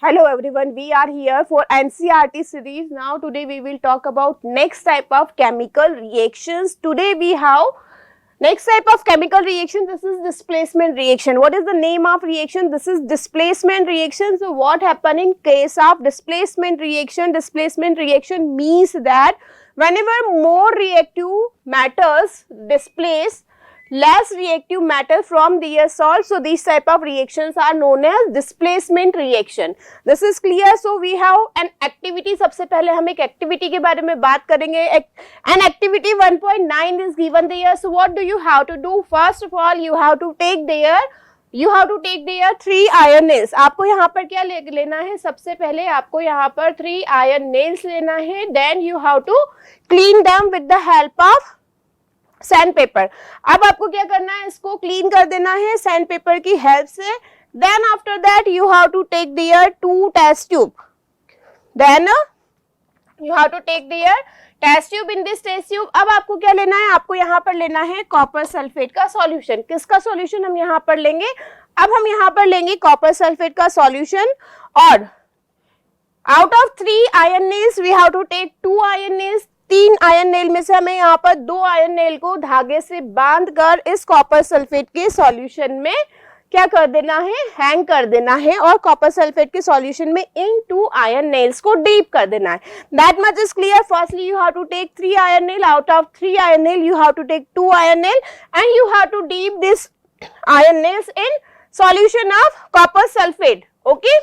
Hello everyone, we are here for NCERT series. Now today we will talk about next type of chemical reactions. Today we have next type of chemical reaction. This is displacement reaction. What is the name of reaction? This is displacement reaction. So what happen in case of displacement reaction? Displacement reaction means that whenever more reactive matters displace less reactive matter from their salt, so these type of reactions are known as displacement reaction. This is clear. So we have an activity. सबसे पहले हम एक activity के बारे में बात करेंगे. An activity 1.9 is given there. So what do you have to do? First of all, you have to take there 3 iron nails. आपको यहाँ पर क्या लेना है? सबसे पहले आपको यहाँ पर 3 iron nails लेना है. Then you have to clean them with the help of sand paper. अब आपको क्या करना है? इसको क्लीन कर देना है सैंड पेपर की हेल्प से. Then after that you have to take their 2 test tube. Then you have to take there test tube. In this test tube अब आपको क्या लेना है? आपको यहाँ पर लेना है कॉपर सल्फेट का सॉल्यूशन. किसका सॉल्यूशन हम यहाँ पर लेंगे? अब हम यहाँ पर लेंगे कॉपर सल्फेट का सॉल्यूशन. और out of 3 iron nails we have to take 2 iron nails. 3 iron nail में से हमें यहाँ पर 2 आयरन नेल को धागे से बांधकर इस कॉपर सल्फेट के सॉल्यूशन में क्या कर देना है? हैंग कर देना है. और कॉपर सल्फेट के सॉल्यूशन में इन 2 आयरन नेल्स को डीप कर देना है. That much is clear. Firstly you have to take 3 iron nail. Out of 3 iron nail you have to take 2 iron nail and you have to dip this iron nails in solution of copper sulfate. Okay,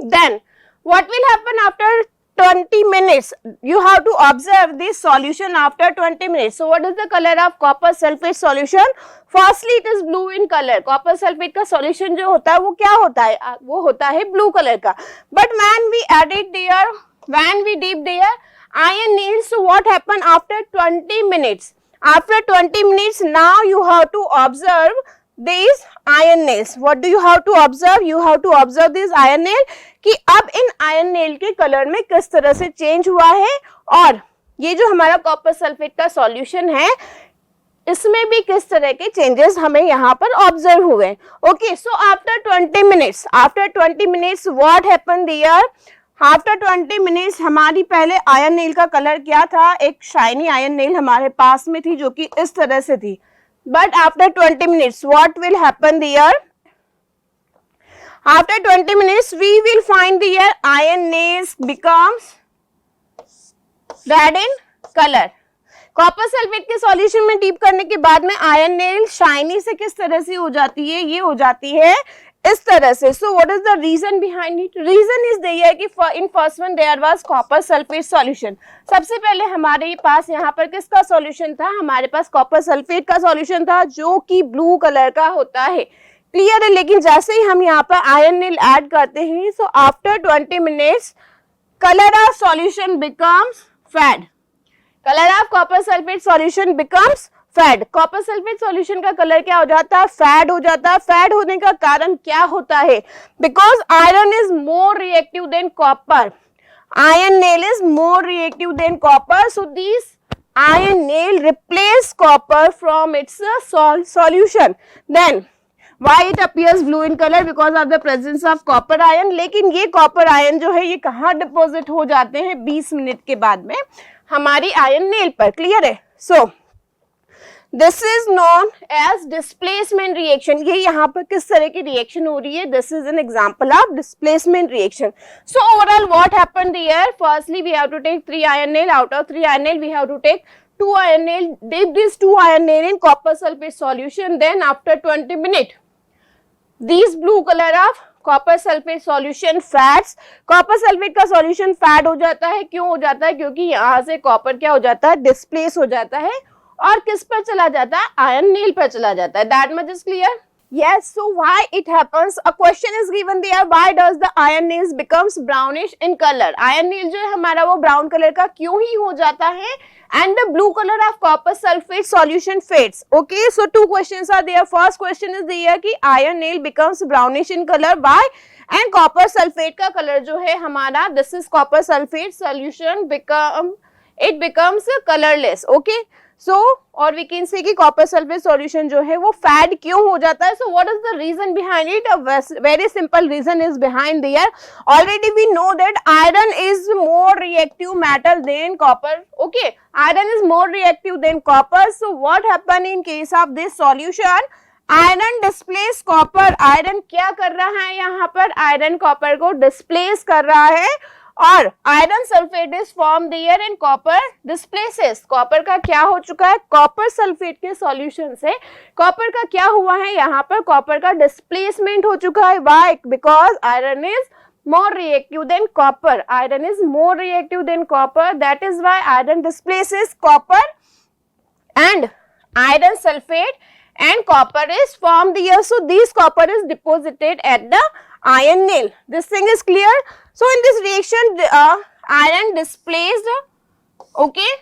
then what will happen after 20 minutes? You have to observe this solution after 20 minutes. So what is the color of copper sulfate solution? Firstly it is blue in color. Copper sulfate का solution जो होता है वो क्या होता है? वो होता है blue color का. But when we added there, when we dip there iron nails, so what happen after 20 minutes? After 20 minutes now you have to observe these iron nails. What do you have to observe? You have to observe this iron nail कि अब इन iron nail के colour में किस तरह से change हुआ है. और ये जो हमारा कॉपर सल्फेट का सॉल्यूशन है इसमें भी किस तरह के चेंजेस हमें यहाँ पर ऑब्जर्व हुए. Okay, so after 20 minutes what happen there? After 20 minutes हमारी पहले आयरन नेल का कलर क्या था? एक शाइनी आयरन नेल हमारे पास में थी जो कि इस तरह से थी. But after 20 minutes what will happen there? After 20 minutes we will find the iron nails becomes red in color. Copper sulphate के सॉल्यूशन में डीप करने के बाद में आयरन नेल शाइनी से किस तरह से हो जाती है? ये हो जाती है इस तरह से. So what is the reason behind it? Reason is there कि in first one there was copper sulfate solution. सबसे पहले हमारे पास यहाँ पर किसका सॉल्यूशन था? हमारे पास कॉपर सल्फेट का सॉल्यूशन था जो कि ब्लू कलर का होता है. क्लियर है. लेकिन जैसे ही हम यहाँ पर आयरन नेल ऐड करते हैं so after 20 minutes colour of solution becomes fade. Colour of copper sulphate solution becomes fade. Copper sulphate solution का कलर क्या हो जाता है? फेड हो जाता है. फेड होने का कारण क्या होता है? Because iron is more reactive than copper. Iron nail is more reactive than copper. So this iron nail replace copper from its solution. Then why it appears blue in color? Because of the presence of copper ion. लेकिन ये copper ion जो है ये कहाँ deposit हो जाते हैं? 20 minute के बाद में हमारी आयरन नेल पर. क्लियर है. So this is known as displacement reaction. ये यहाँ पर किस तरह की रिएक्शन हो रही है? This is an example of displacement reaction. So overall what happened here? Firstly we have to take 3 iron nail. Out of 3 iron nail we have to take 2 iron nail. Dip this 2 iron nail in copper sulfate solution. Then after 20 minutes these blue color of copper sulphate solution fats. Copper sulphate का solution fat हो जाता है. क्यों हो जाता है? क्योंकि यहाँ से कॉपर क्या हो जाता है? डिस्प्लेस हो जाता है और किस पर चला जाता है? आयरन नेल पर चला जाता है. That much is clear. Yes, so why it happens? A question is given there. Why does the iron nails becomes brownish in color? Iron nail जो है हमारा वो ब्राउन कलर का क्यों ही हो जाता है? And the blue color of copper sulfate solution fades. Okay, so 2 questions are there. First question is there कि iron nail becomes brownish in color. Why? And copper sulfate का कलर जो है हमारा, this is copper sulfate solution becomes colorless. Okay. सो और we can से कि copper sulphate solution जो है वो फैट क्यों हो जाता है. So what is the reason behind it? A very simple reason is behind there. Already we know that iron is more reactive metal than copper. Okay, iron is more reactive than copper. So what happen in case of this solution? Iron displace copper. Iron क्या कर रहा है यहाँ पर? Iron copper को displace कर रहा है और iron sulphate is form there and copper displaces. Copper का क्या हो चुका है? कॉपर सल्फेट के सॉल्यूशन से कॉपर का क्या हुआ है? यहाँ पर कॉपर का डिस्प्लेसमेंट हो चुका है. Why? Because iron is more reactive than copper. Iron is more reactive than copper. That is why iron displaces copper and iron sulfate and copper is formed here. So this copper is deposited at the iron nail. This thing is clear. So in this reaction iron displaced okay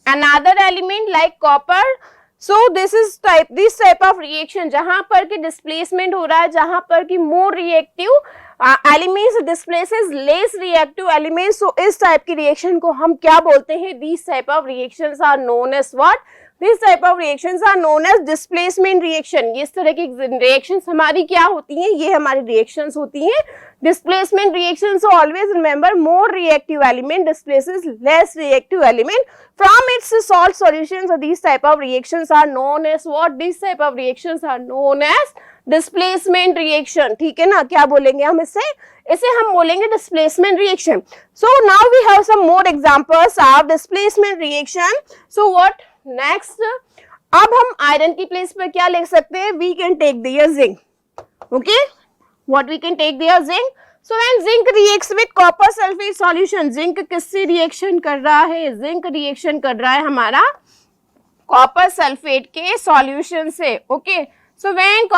another element like copper. So this type of reaction जहाँ पर कि displacement हो रहा है, जहाँ पर कि more reactive elements displaces less reactive elements. So इस type की reaction को हम क्या बोलते हैं? These type of reactions are known as what? These type of reactions are known as displacement reaction. इस तरह की reactions हमारी क्या होती हैं? ये हमारी reactions होती हैं displacement reaction. So always remember, more reactive element displaces less reactive element from its salt solution. So these type of reactions are known as what? These type of reactions are known as displacement reaction. ठीक है ना? क्या बोलेंगे हम इसे? इसे हम बोलेंगे displacement reaction. So now we have some more examples of displacement reaction. So what next? अब हम आयरन की प्लेस पर क्या लिख सकते हैं? We can take their zinc. Okay? What we can take their zinc? So when zinc reacts with copper sulfate solution, zinc किससे reaction कर रहा है? zinc reaction कर रहा है हमारा copper sulfate के solution से. Okay? So when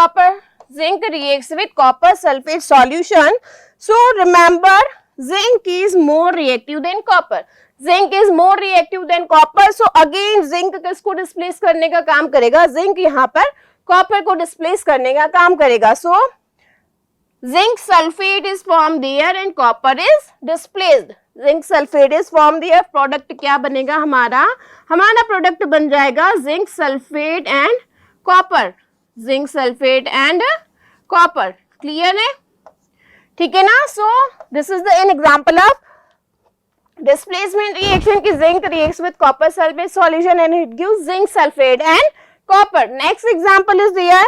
zinc reacts with copper sulfate solution, so remember zinc is more reactive than copper. Zinc is more reactive than copper. So again zinc किसको displace करने का काम करेगा? zinc यहाँ पर copper को displace करने का काम करेगा. So zinc sulfate is formed there and copper is displaced. Zinc sulfate is formed there. Product क्या बनेगा हमारा? हमारा product बन जाएगा zinc sulfate and copper. Zinc sulfate and copper. Clear है? ठीक है ना? So this is an example of displacement reaction कि zinc reacts with copper sulfate solution and it gives zinc sulfate and copper. Next example is there.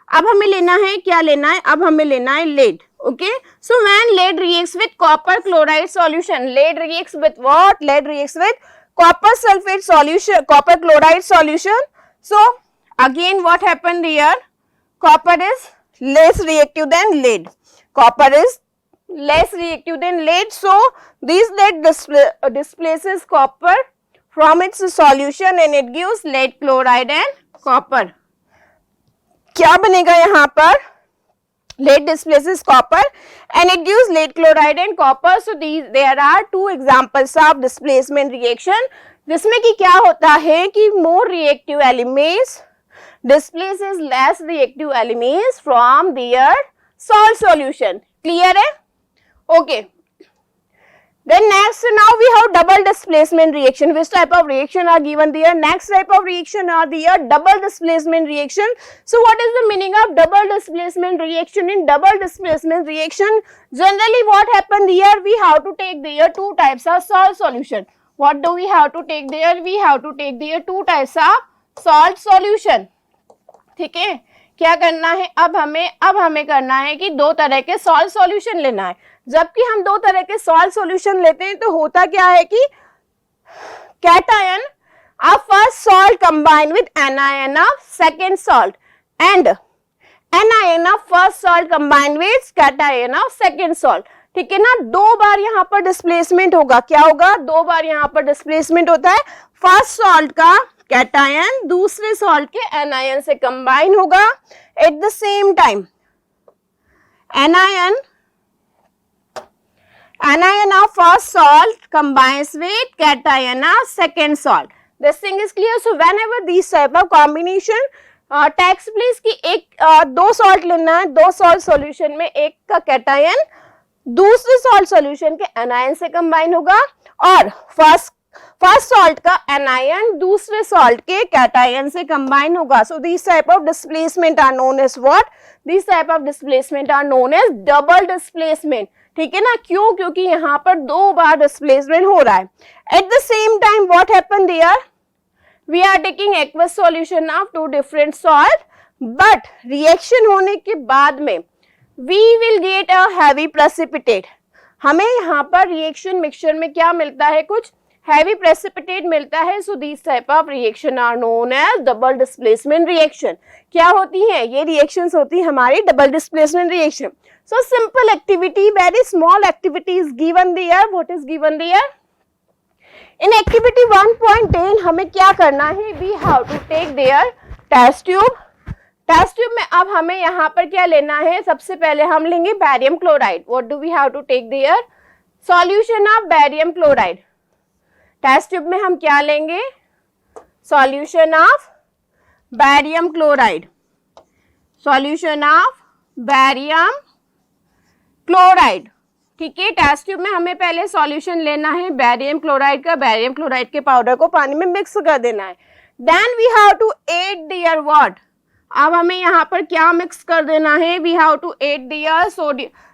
अब हमें लेना है, क्या लेना है? अब हमें लेना है lead. Okay? So when lead reacts with copper chloride solution, lead reacts with what? Lead reacts with copper sulfate solution, copper chloride solution. So again what happened here? Copper is less reactive than lead. Copper is less reactive than lead. So this lead displaces copper from its solution and it gives lead chloride and copper. क्या बनेगा यहाँ पर? Lead displaces copper and it gives lead chloride and copper. So there are two examples of displacement reaction जिसमें कि क्या होता है कि more reactive elements displaces less reactive elements from their salt solution. Clear है? Okay. Then next, now we have double displacement reaction. Which type of reaction are given there? Next type of reaction are there double displacement reaction. So what is the meaning of double displacement reaction? In double displacement reaction, generally what happen here? We have to take there two types of salt solution. What do we have to take there? We have to take there two types of salt solution. ठीक है? क्या करना है? अब हमें करना है कि दो तरह के सॉल्ट सॉल्यूशन लेना है. जबकि हम दो तरह के सॉल्ट सॉल्यूशन लेते हैं तो होता क्या है कि cation of first salt combine with anion of second salt and anion of first salt combine with cation of second salt. ठीक है ना? दो बार यहाँ पर डिस्प्लेसमेंट होगा. क्या होगा? दो बार यहाँ पर डिस्प्लेसमेंट होता है. फर्स्ट सॉल्ट का कैटायन दूसरे सॉल्ट के एनायन से कंबाइन होगा eight the same time. Anion of first salt combines with cation of second salt. This thing is clear. So whenever these type of combination takes place कि एक दो salt लेना है, दो सॉल्ट सॉल्यूशन में एक का कैटायन दूसरे सॉल्ट सॉल्यूशन के एनायन से कंबाइन होगा और फर्स्ट फर्स्ट सॉल्ट का एनायन दूसरे सॉल्ट के कैटायन से कंबाइन होगा. So this type of displacement are known as what? This type of displacement are known as double displacement. ठीक है ना, क्यों? क्योंकि यहाँ पर दो बार डिस्प्लेसमेंट हो रहा है. At the same time what happen there? We are taking aqueous solution of two different salt, but reaction होने के बाद में we will get a heavy precipitate. हमें यहाँ पर रिएक्शन मिक्सचर में क्या मिलता है? कुछ हैवी प्रेसिपिटेट मिलता है. So this type of reaction are known as double displacement reaction. क्या होती है ये रिएक्शंस? होती है हमारी double displacement reaction. So simple activity, very small activity is given there. What is given there? In activity 1.10 हमें क्या करना है? We have to take there test tube. Test tube में अब हमें यहाँ पर क्या लेना है? सबसे पहले हम लेंगे barium chloride. What do we have to take there? Solution of barium chloride. Test tube में हम क्या लेंगे? Solution of barium chloride. Solution of barium chloride. ठीक है, टेस्ट ट्यूब में हमें पहले सॉल्यूशन लेना है बैरियम क्लोराइड का. बैरियम क्लोराइड के पाउडर को पानी में मिक्स कर देना है. Then we have to add there what? अब हमें यहाँ पर क्या मिक्स कर देना है? We have to add there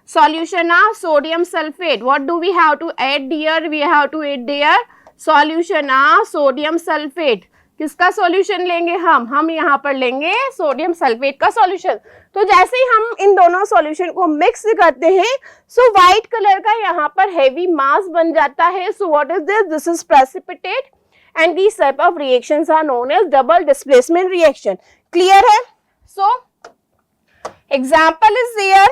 solution of sodium sulphate. What do we have to add there? We have to add there solution of sodium sulphate. किसका solution लेंगे हम यहाँ पर लेंगे सोडियम सल्फेट का सॉल्यूशन. तो जैसे ही हम इन दोनों सॉल्यूशन को मिक्स करते हैं, सो व्हाइट कलर का यहाँ पर हेवी मास बन जाता है. So what is this? This is precipitate and these type of reactions are known as double displacement reaction. Clear है? So example is there.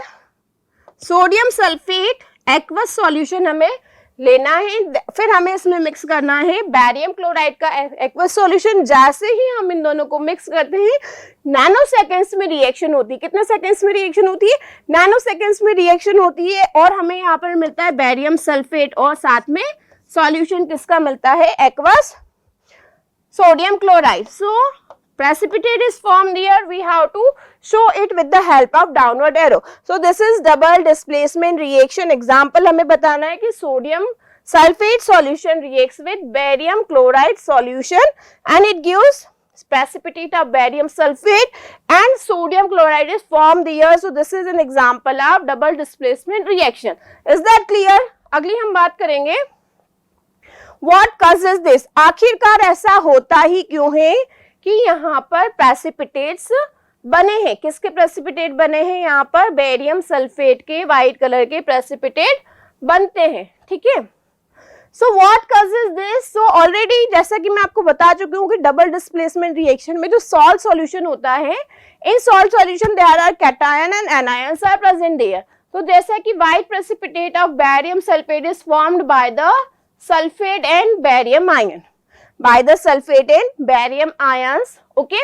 Sodium sulphate aqueous solution हमें लेना है, फिर हमें इसमें मिक्स करना है बैरियम क्लोराइड का एक्वस सॉल्यूशन. जैसे ही हम इन दोनों को मिक्स करते हैं, नैनो सेकेंड्स में रिएक्शन होती है. कितने सेकेंड्स में रिएक्शन होती है? नैनो सेकेंड्स में रिएक्शन होती है. और हमें यहाँ पर मिलता है बैरियम सल्फेट और साथ में सॉल्यूशन किसका मिलता है? Aqueous sodium chloride. So precipitate is formed here. We have to show it with the help of downward arrow. So this is double displacement reaction. Example हमें बताना है कि sodium sulfate solution reacts with barium chloride solution and it gives precipitate of barium sulfate and sodium chloride is formed here. So this is an example of double displacement reaction. Is that clear? अगली हम बात करेंगे What causes this? आखिरकार ऐसा होता ही क्यों है कि यहाँ पर प्रेसिपिटेट्स बने हैं? किसके प्रेसिपिटेट बने हैं? यहाँ पर बेरियम सल्फेट के व्हाइट कलर के प्रेसिपिटेट बनते हैं. ठीक है, so what causes this? So already जैसा कि मैं आपको बता चुकी हूँ कि डबल डिस्प्लेसमेंट रिएक्शन में जो सॉल्ट सॉल्यूशन होता है, in salt solution there are cation and anions are present there. तो जैसा कि white precipitate of barium sulphate is formed by the sulfate and barium ion, by the sulfate and barium ions, okay,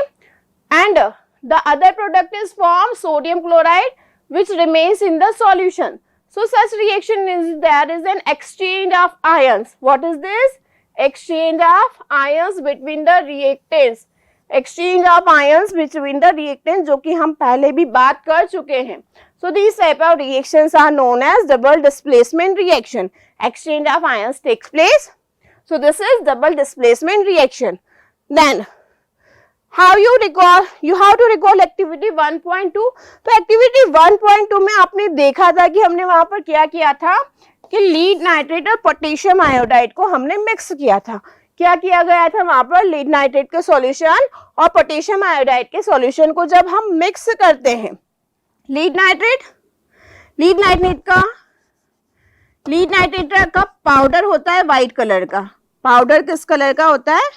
and the other product is formed sodium chloride which remains in the solution. So such reaction is there is an exchange of ions. What is this? Exchange of ions between the reactants. Exchange of ions between the reactants, जो कि हम पहले भी बात कर चुके हैं. So these type of reactions are known as double displacement reaction. Exchange of ions takes place. So this is double displacement reaction. Then how you recall? You have to recall activity 1.2. तो activity 1.2 में आपने देखा था कि हमने वहां पर क्या किया था कि लीड नाइट्रेट और पोटेशियम आयोडाइड को हमने मिक्स किया था. क्या किया गया था वहां पर? लीड नाइट्रेट के सॉल्यूशन और पोटेशियम आयोडाइड के सॉल्यूशन को जब हम मिक्स करते हैं, लीड नाइट्रेट का पाउडर होता है व्हाइट कलर का. पाउडर किस कलर का होता है?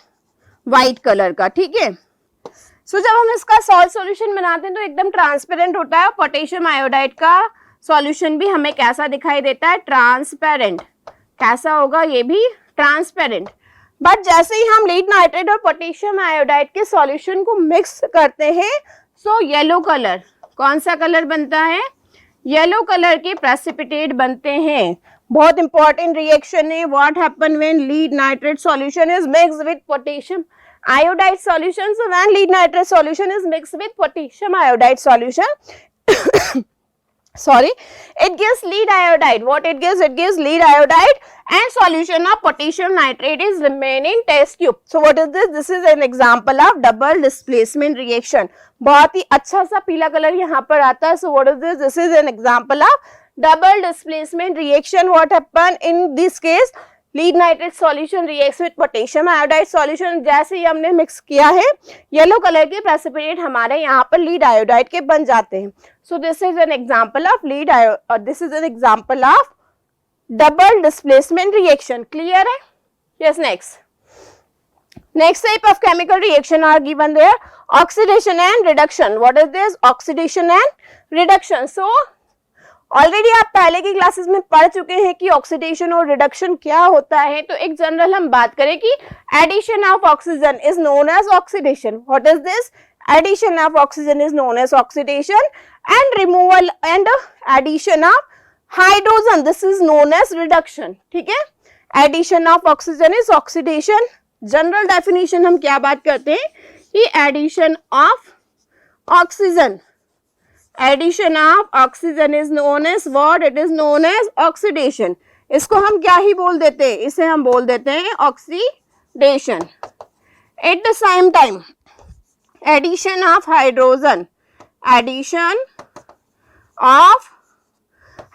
व्हाइट कलर का. ठीक है, सो जब हम इसका सॉल्ट सॉल्यूशन बनाते हैं तो एकदम ट्रांसपेरेंट होता है. पोटेशियम आयोडाइड का सॉल्यूशन भी हमें कैसा दिखाई देता है? ट्रांसपेरेंट. कैसा होगा? ये भी ट्रांसपेरेंट. बट जैसे ही हम लीड नाइट्रेट और पोटेशियम आयोडाइड के सॉल्यूशन को मिक्स करते हैं, सो येलो कलर, कौन सा कलर बनता है? येलो कलर के प्रेसिपिटेट बनते हैं. बहुत इंपॉर्टेंट रिएक्शन है. What happen when lead nitrate solution is mixed with potassium iodide solution? So when lead nitrate solution is mixed with potassium iodide solution, sorry, it gives lead iodide. What it gives? It gives lead iodide and solution of potassium nitrate is remain in test tube. So what is this? This is an example of double displacement reaction. बहुत ही अच्छा सा पीला colour यहाँ पर आता है. So what is this? This is an example of double displacement reaction. What happened in this case? Lead nitrate solution reacts with potassium iodide solution. जैसे ही हमने मिक्स किया है येलो कलर के प्रेसिपिटेट हमारे यहाँ पर लीड आयोडाइड के बन जाते हैं. So this is an example of this is an example of double displacement reaction. Clear है? Yes. Next type of chemical reaction are given there. Oxidation and reduction. What is this? Oxidation and reduction. So already आप पहले की classes में पढ़ चुके हैं कि oxidation और रिडक्शन क्या होता है. तो एक जनरल हम बात करें कि addition of oxygen is known as oxidation. What is this? Addition of oxygen is known as oxidation and removal and addition of hydrogen this is known as reduction. ठीक है. Addition of oxygen is oxidation. General definition हम क्या बात करते हैं कि addition of oxygen, addition of oxygen is known as what? It is known as oxidation. इसको हम क्या ही बोल देते हैं? इसे हम बोल देते हैं oxidation. At the same time addition of hydrogen, addition of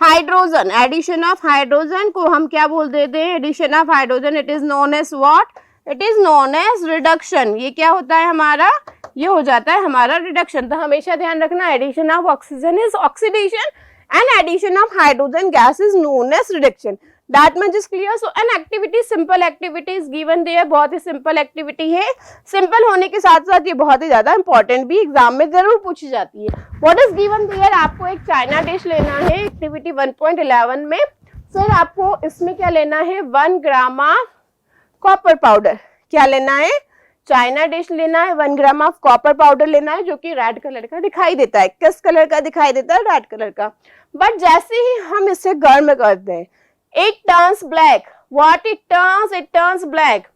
hydrogen, addition of hydrogen को हम क्या बोल देते हैं? Addition of hydrogen it is known as what? It is known as reduction. ये क्या होता है हमारा? ये हो जाता है हमारा रिडक्शन. तो हमेशा ध्यान रखना addition of oxygen is oxidation and addition of hydrogen gas is known as reduction. That much is clear. So an activity, simple activity is given there. बहुत ही सिंपल एक्टिविटी है. सिंपल होने के साथ साथ ये बहुत ही ज्यादा इंपॉर्टेंट भी एग्जाम में जरूर पूछी जाती है. What is given there? आपको एक चाइना डिश लेना है एक्टिविटी 1.11 में. सर आपको इसमें क्या लेना है? 1 ग्राम ऑफ कॉपर पाउडर. क्या लेना है? चाइना डिश लेना है. 1 ग्राम ऑफ कॉपर पाउडर लेना है जो कि रेड कलर का दिखाई देता है. किस कलर का दिखाई देता है? रेड कलर का. बट जैसे ही हम इसे गर्म करते हैं it turns black. What it turns? It turns black.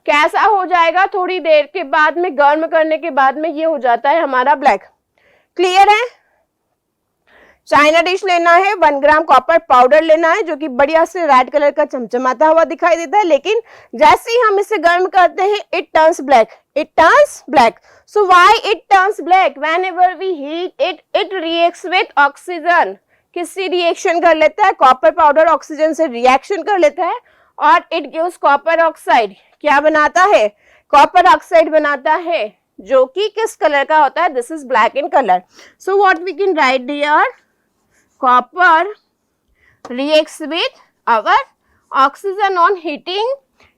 कैसा हो जाएगा? थोड़ी देर के बाद में, गर्म करने के बाद में ये हो जाता है हमारा ब्लैक. क्लियर है? चाइना डिश लेना है, 1 ग्राम कॉपर पाउडर लेना है जो कि बढ़िया से रेड कलर का चमचमाता हुआ दिखाई देता है. लेकिन जैसे ही हम इसे गर्म करते हैं it turns black. It turns black. So why it turns black? Whenever we heat it, it reacts with oxygen. किससे रिएक्शन कर लेता है? कॉपर पाउडर ऑक्सीजन से रिएक्शन कर लेता है और इट गिव्स कॉपर ऑक्साइड. क्या बनाता है? कॉपर ऑक्साइड बनाता है जो कि किस कलर का होता है? This is black in colour. So what we can write here? Copper reacts with our oxygen on heating.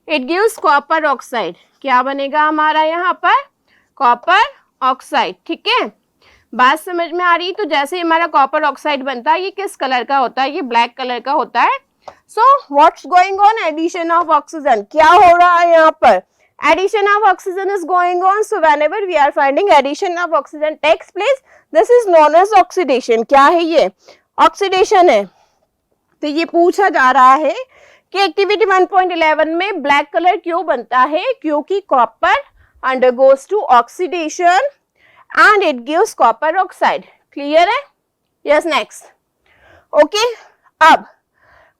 It gives copper oxide. क्या बनेगा हमारा यहाँ पर? Copper oxide. ठीक है. बात समझ में आ रही? तो जैसे हमारा कॉपर ऑक्साइड बनता है ये किस कलर का होता है? ये ब्लैक कलर का होता है. So what's going on? Addition of oxygen. क्या हो रहा है यहाँ पर? Addition of oxygen is going on. So whenever we are finding addition of oxygen takes place, this is known as oxidation. क्या है ये? ऑक्सीडेशन है. तो ये पूछा जा रहा है कि एक्टिविटी 1.11 में ब्लैक कलर क्यों बनता है? क्योंकि copper undergoes to oxidation and it gives copper oxide. Clear है? यस. नेक्स्ट. ओके. अब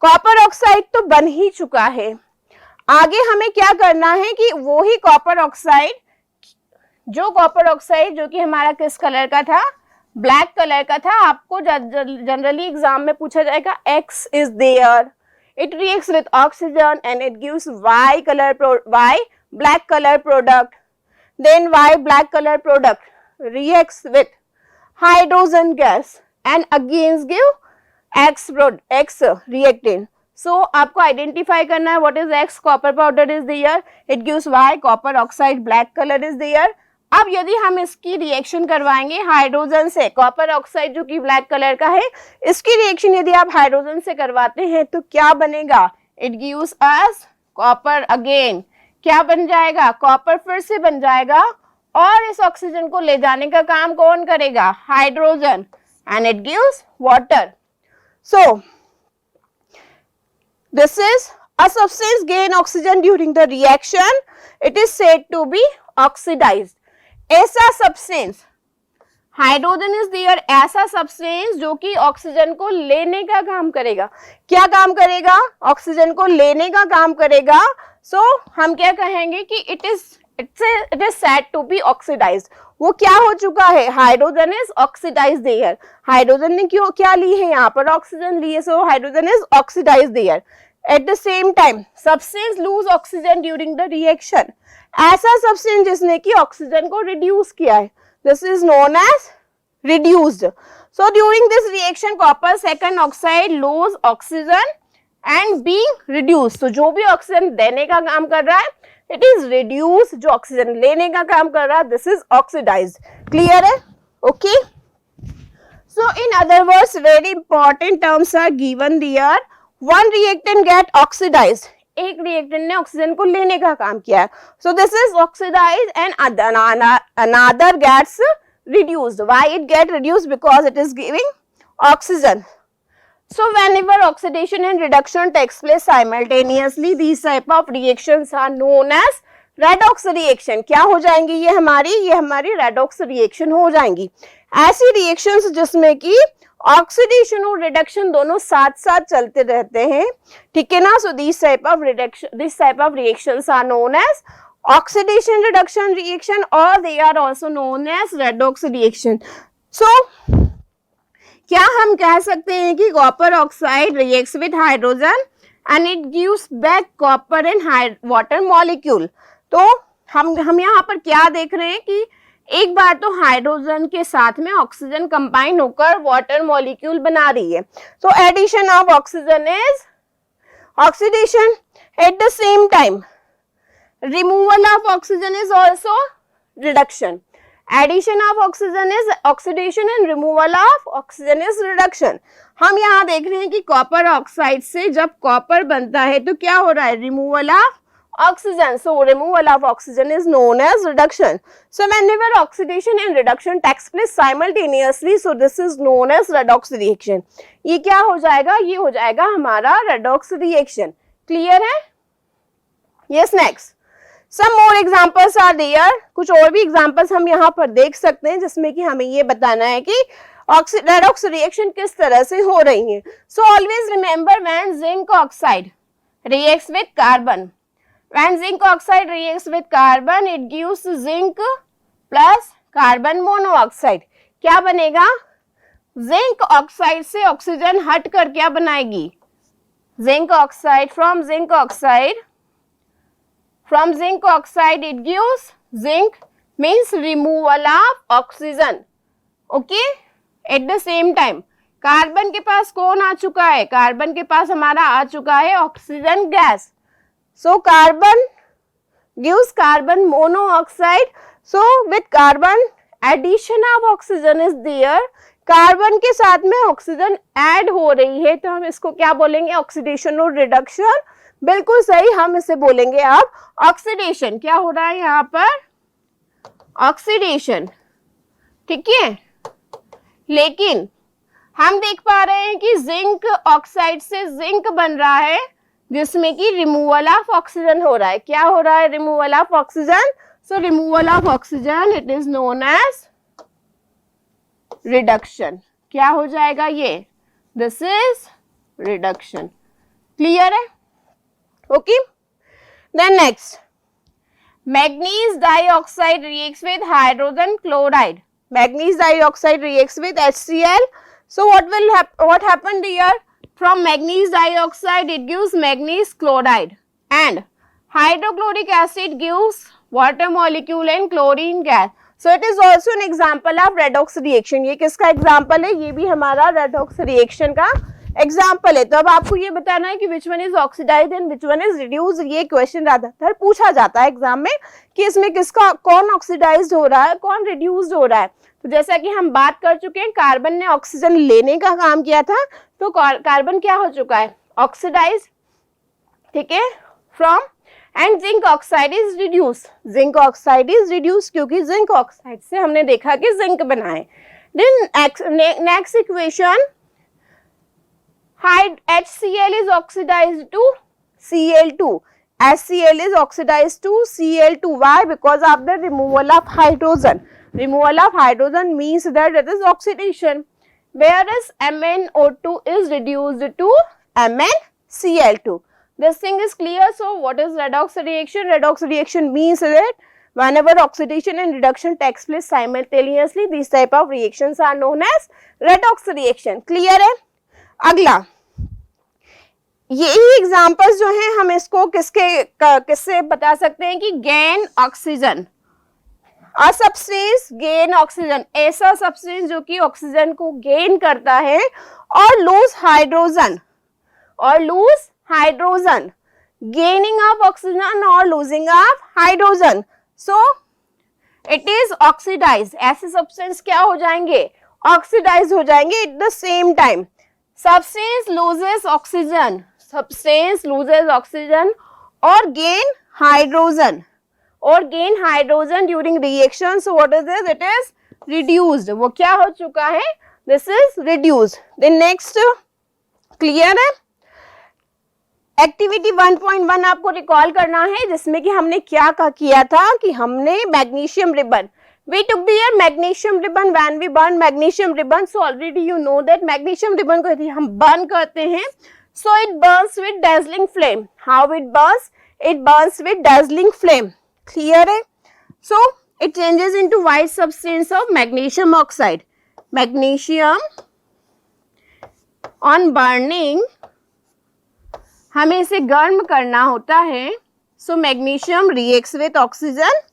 कॉपर ऑक्साइड तो बन ही चुका है. आगे हमें क्या करना है कि वो ही कॉपर ऑक्साइड, जो कॉपर ऑक्साइड जो कि हमारा किस कलर का था? ब्लैक कलर का था. आपको जनरली एग्जाम में पूछा जाएगा X is there, it reacts with oxygen and it gives Y black colour product. Then Y black colour product reacts with hydrogen gas and again give X reactant. So आपको identify करना है what is X. Copper powder is there, it gives Y copper oxide black colour is there. अब यदि हम इसकी reaction करवाएंगे hydrogen से, copper oxide जो कि ब्लैक कलर का है, इसकी रिएक्शन यदि आप हाइड्रोजन से करवाते हैं तो क्या बनेगा? It gives us copper again. क्या बन जाएगा? कॉपर फिर से बन जाएगा और इस ऑक्सीजन को ले जाने का काम कौन करेगा? Hydrogen. And it gives water. So this is a substance gain oxygen during the reaction. It is said to be oxidized. ऐसा सब्सटेंस हाइड्रोजन इज देयर, ऐसा सब्सटेंस जो कि ऑक्सीजन को लेने का काम करेगा। क्या काम करेगा? ऑक्सीजन को लेने का काम करेगा। सो हम क्या कहेंगे कि it is said to be oxidized. वो क्या हो चुका है? Hydrogen is oxidized there. Hydrogen ने क्यों क्या ली है? यहाँ पर ऑक्सीजन ली है, so hydrogen is oxidized there. At the same time substance lose oxygen during the reaction, ऐसा सब्सटेंस जिसने कि ऑक्सीजन को रिड्यूस किया है, this is known as reduced. So during this reaction copper second oxide lose oxygen and being reduced. So जो भी oxygen देने का काम कर रहा है it is reduced, जो ऑक्सीजन लेने का काम कर रहा है this is oxidized. Clear है? Okay. So in other words, very important terms are given there. One reactant get oxidized. एक रिएक्टेंट ने ऑक्सीजन को लेने का काम किया है, so this is oxidize and another gets reduced. Why it get reduced? Because it is giving oxygen. So whenever oxidation and reduction takes place simultaneously, these type of reactions are known as redox reaction. क्या हो जाएंगी ये हमारी redox reaction हो जाएंगी. ऐसी reactions जिसमें कि ऑक्सीडेशन और रिडक्शन दोनों साथ साथ चलते रहते हैं, ठीक है ना. So this type of reactions are known as oxidation reduction reaction और they are also known as redox reaction. So क्या हम कह सकते हैं कि copper oxide reacts with hydrogen and it gives back copper and water molecule. तो हम यहाँ पर क्या देख रहे हैं कि एक बार तो हाइड्रोजन के साथ में ऑक्सीजन कंबाइन होकर वाटर मॉलिक्यूल बना रही है. So addition of oxygen is oxidation. At the same time removal of oxygen is also reduction. Addition of oxygen is oxidation and removal of oxygen is reduction. हम यहाँ देख रहे हैं कि कॉपर ऑक्साइड से जब कॉपर बनता है तो क्या हो रहा है? Removal of oxygen. So removal of oxygen is known as reduction. So whenever oxidation and reduction takes place simultaneously, so this is known as redox reaction. ये क्या हो जाएगा? ये हो जाएगा हमारा redox reaction. Clear है? Yes, next. Some more examples are there. कुछ और भी examples हम यहाँ पर देख सकते हैं जिसमें कि हमें ये बताना है कि redox reaction किस तरह से हो रही है. So always remember when zinc oxide reacts with carbon. When zinc oxide reacts with carbon, it gives zinc plus carbon monoxide. क्या बनेगा? जिंक ऑक्साइड से ऑक्सीजन हट कर क्या बनाएगी? Zinc oxide from zinc oxide it gives zinc means removal of oxygen. Okay? At the same time carbon के पास कौन आ चुका है? कार्बन के पास हमारा आ चुका है oxygen gas. So carbon gives carbon monoxide. So with carbon addition of oxygen is there. Carbon के साथ में ऑक्सीजन ऐड हो रही है तो हम इसको क्या बोलेंगे? ऑक्सीडेशन और रिडक्शन. बिल्कुल सही, हम इसे बोलेंगे अब ऑक्सीडेशन. क्या हो रहा है यहाँ पर? ऑक्सीडेशन. ठीक है, लेकिन हम देख पा रहे हैं कि जिंक ऑक्साइड से जिंक बन रहा है जिसमें कि रिमूवल ऑफ ऑक्सीजन हो रहा है. क्या हो रहा है? Removal of oxygen. So removal of oxygen it is known as reduction. क्या हो जाएगा ये? This is reduction. क्लियर है? Okay. Then next, manganese dioxide reacts with hydrogen chloride. Manganese dioxide reacts with HCl. So what happened here? From manganese dioxide it gives manganese chloride and hydrochloric acid gives water molecule and chlorine gas. So it is also an example of redox reaction. ये किसका example है? ये भी हमारा redox reaction का example है. तो अब आपको ये बताना है कि which one is oxidized and which one is reduced. ये question ज्यादातर पूछा जाता है एग्जाम में कि इसमें किसका कौन ऑक्सीडाइज्ड हो रहा है, कौन रिड्यूस्ड हो रहा है. तो जैसा कि हम बात कर चुके हैं, कार्बन ने ऑक्सीजन लेने का काम किया था तो कार्बन क्या हो चुका है? ऑक्सीडाइज. ठीक है, from and zinc oxide is reduce. Zinc oxide is reduce क्योंकि जिंक ऑक्साइड से हमने देखा कि जिंक बना है. Then next equation, HCl is oxidized to Cl2. HCl is oxidized to Cl2. Why? Because of the removal of hydrogen. Removal of hydrogen means that it is oxidation. Whereas MnO2 is reduced to MnCl2. This thing is clear. So what is redox reaction? Redox reaction means that whenever oxidation and reduction takes place simultaneously, these type of reactions are known as redox reaction. Clear है? अगला, यही examples जो हैं हम इसको किससे बता सकते हैं कि gain oxygen, a substance gain oxygen, ऐसा सब्सटेंस जो कि ऑक्सीजन को गेन करता है और lose hydrogen, gaining of oxygen और losing of hydrogen, so it is oxidise. ऐसे सब्सटेंस क्या हो जाएंगे? ऑक्सीडाइज हो जाएंगे. At the same time substance loses oxygen or gain hydrogen during reaction. So what is this? It is reduced. वो क्या हो चुका है? This is reduced. Then next, clear है? एक्टिविटी 1.1 आपको रिकॉल करना है, जिसमें कि हमने क्या किया था कि हमने magnesium ribbon, we took the magnesium ribbon when we burn magnesium ribbon. So already you know that magnesium ribbon को यदि हम burn करते हैं, so it burns with dazzling flame. How it burns? It burns with dazzling flame. Clear है? So it changes into white substance of magnesium oxide. Magnesium on burning हमें इसे गर्म करना होता है. So magnesium reacts with oxygen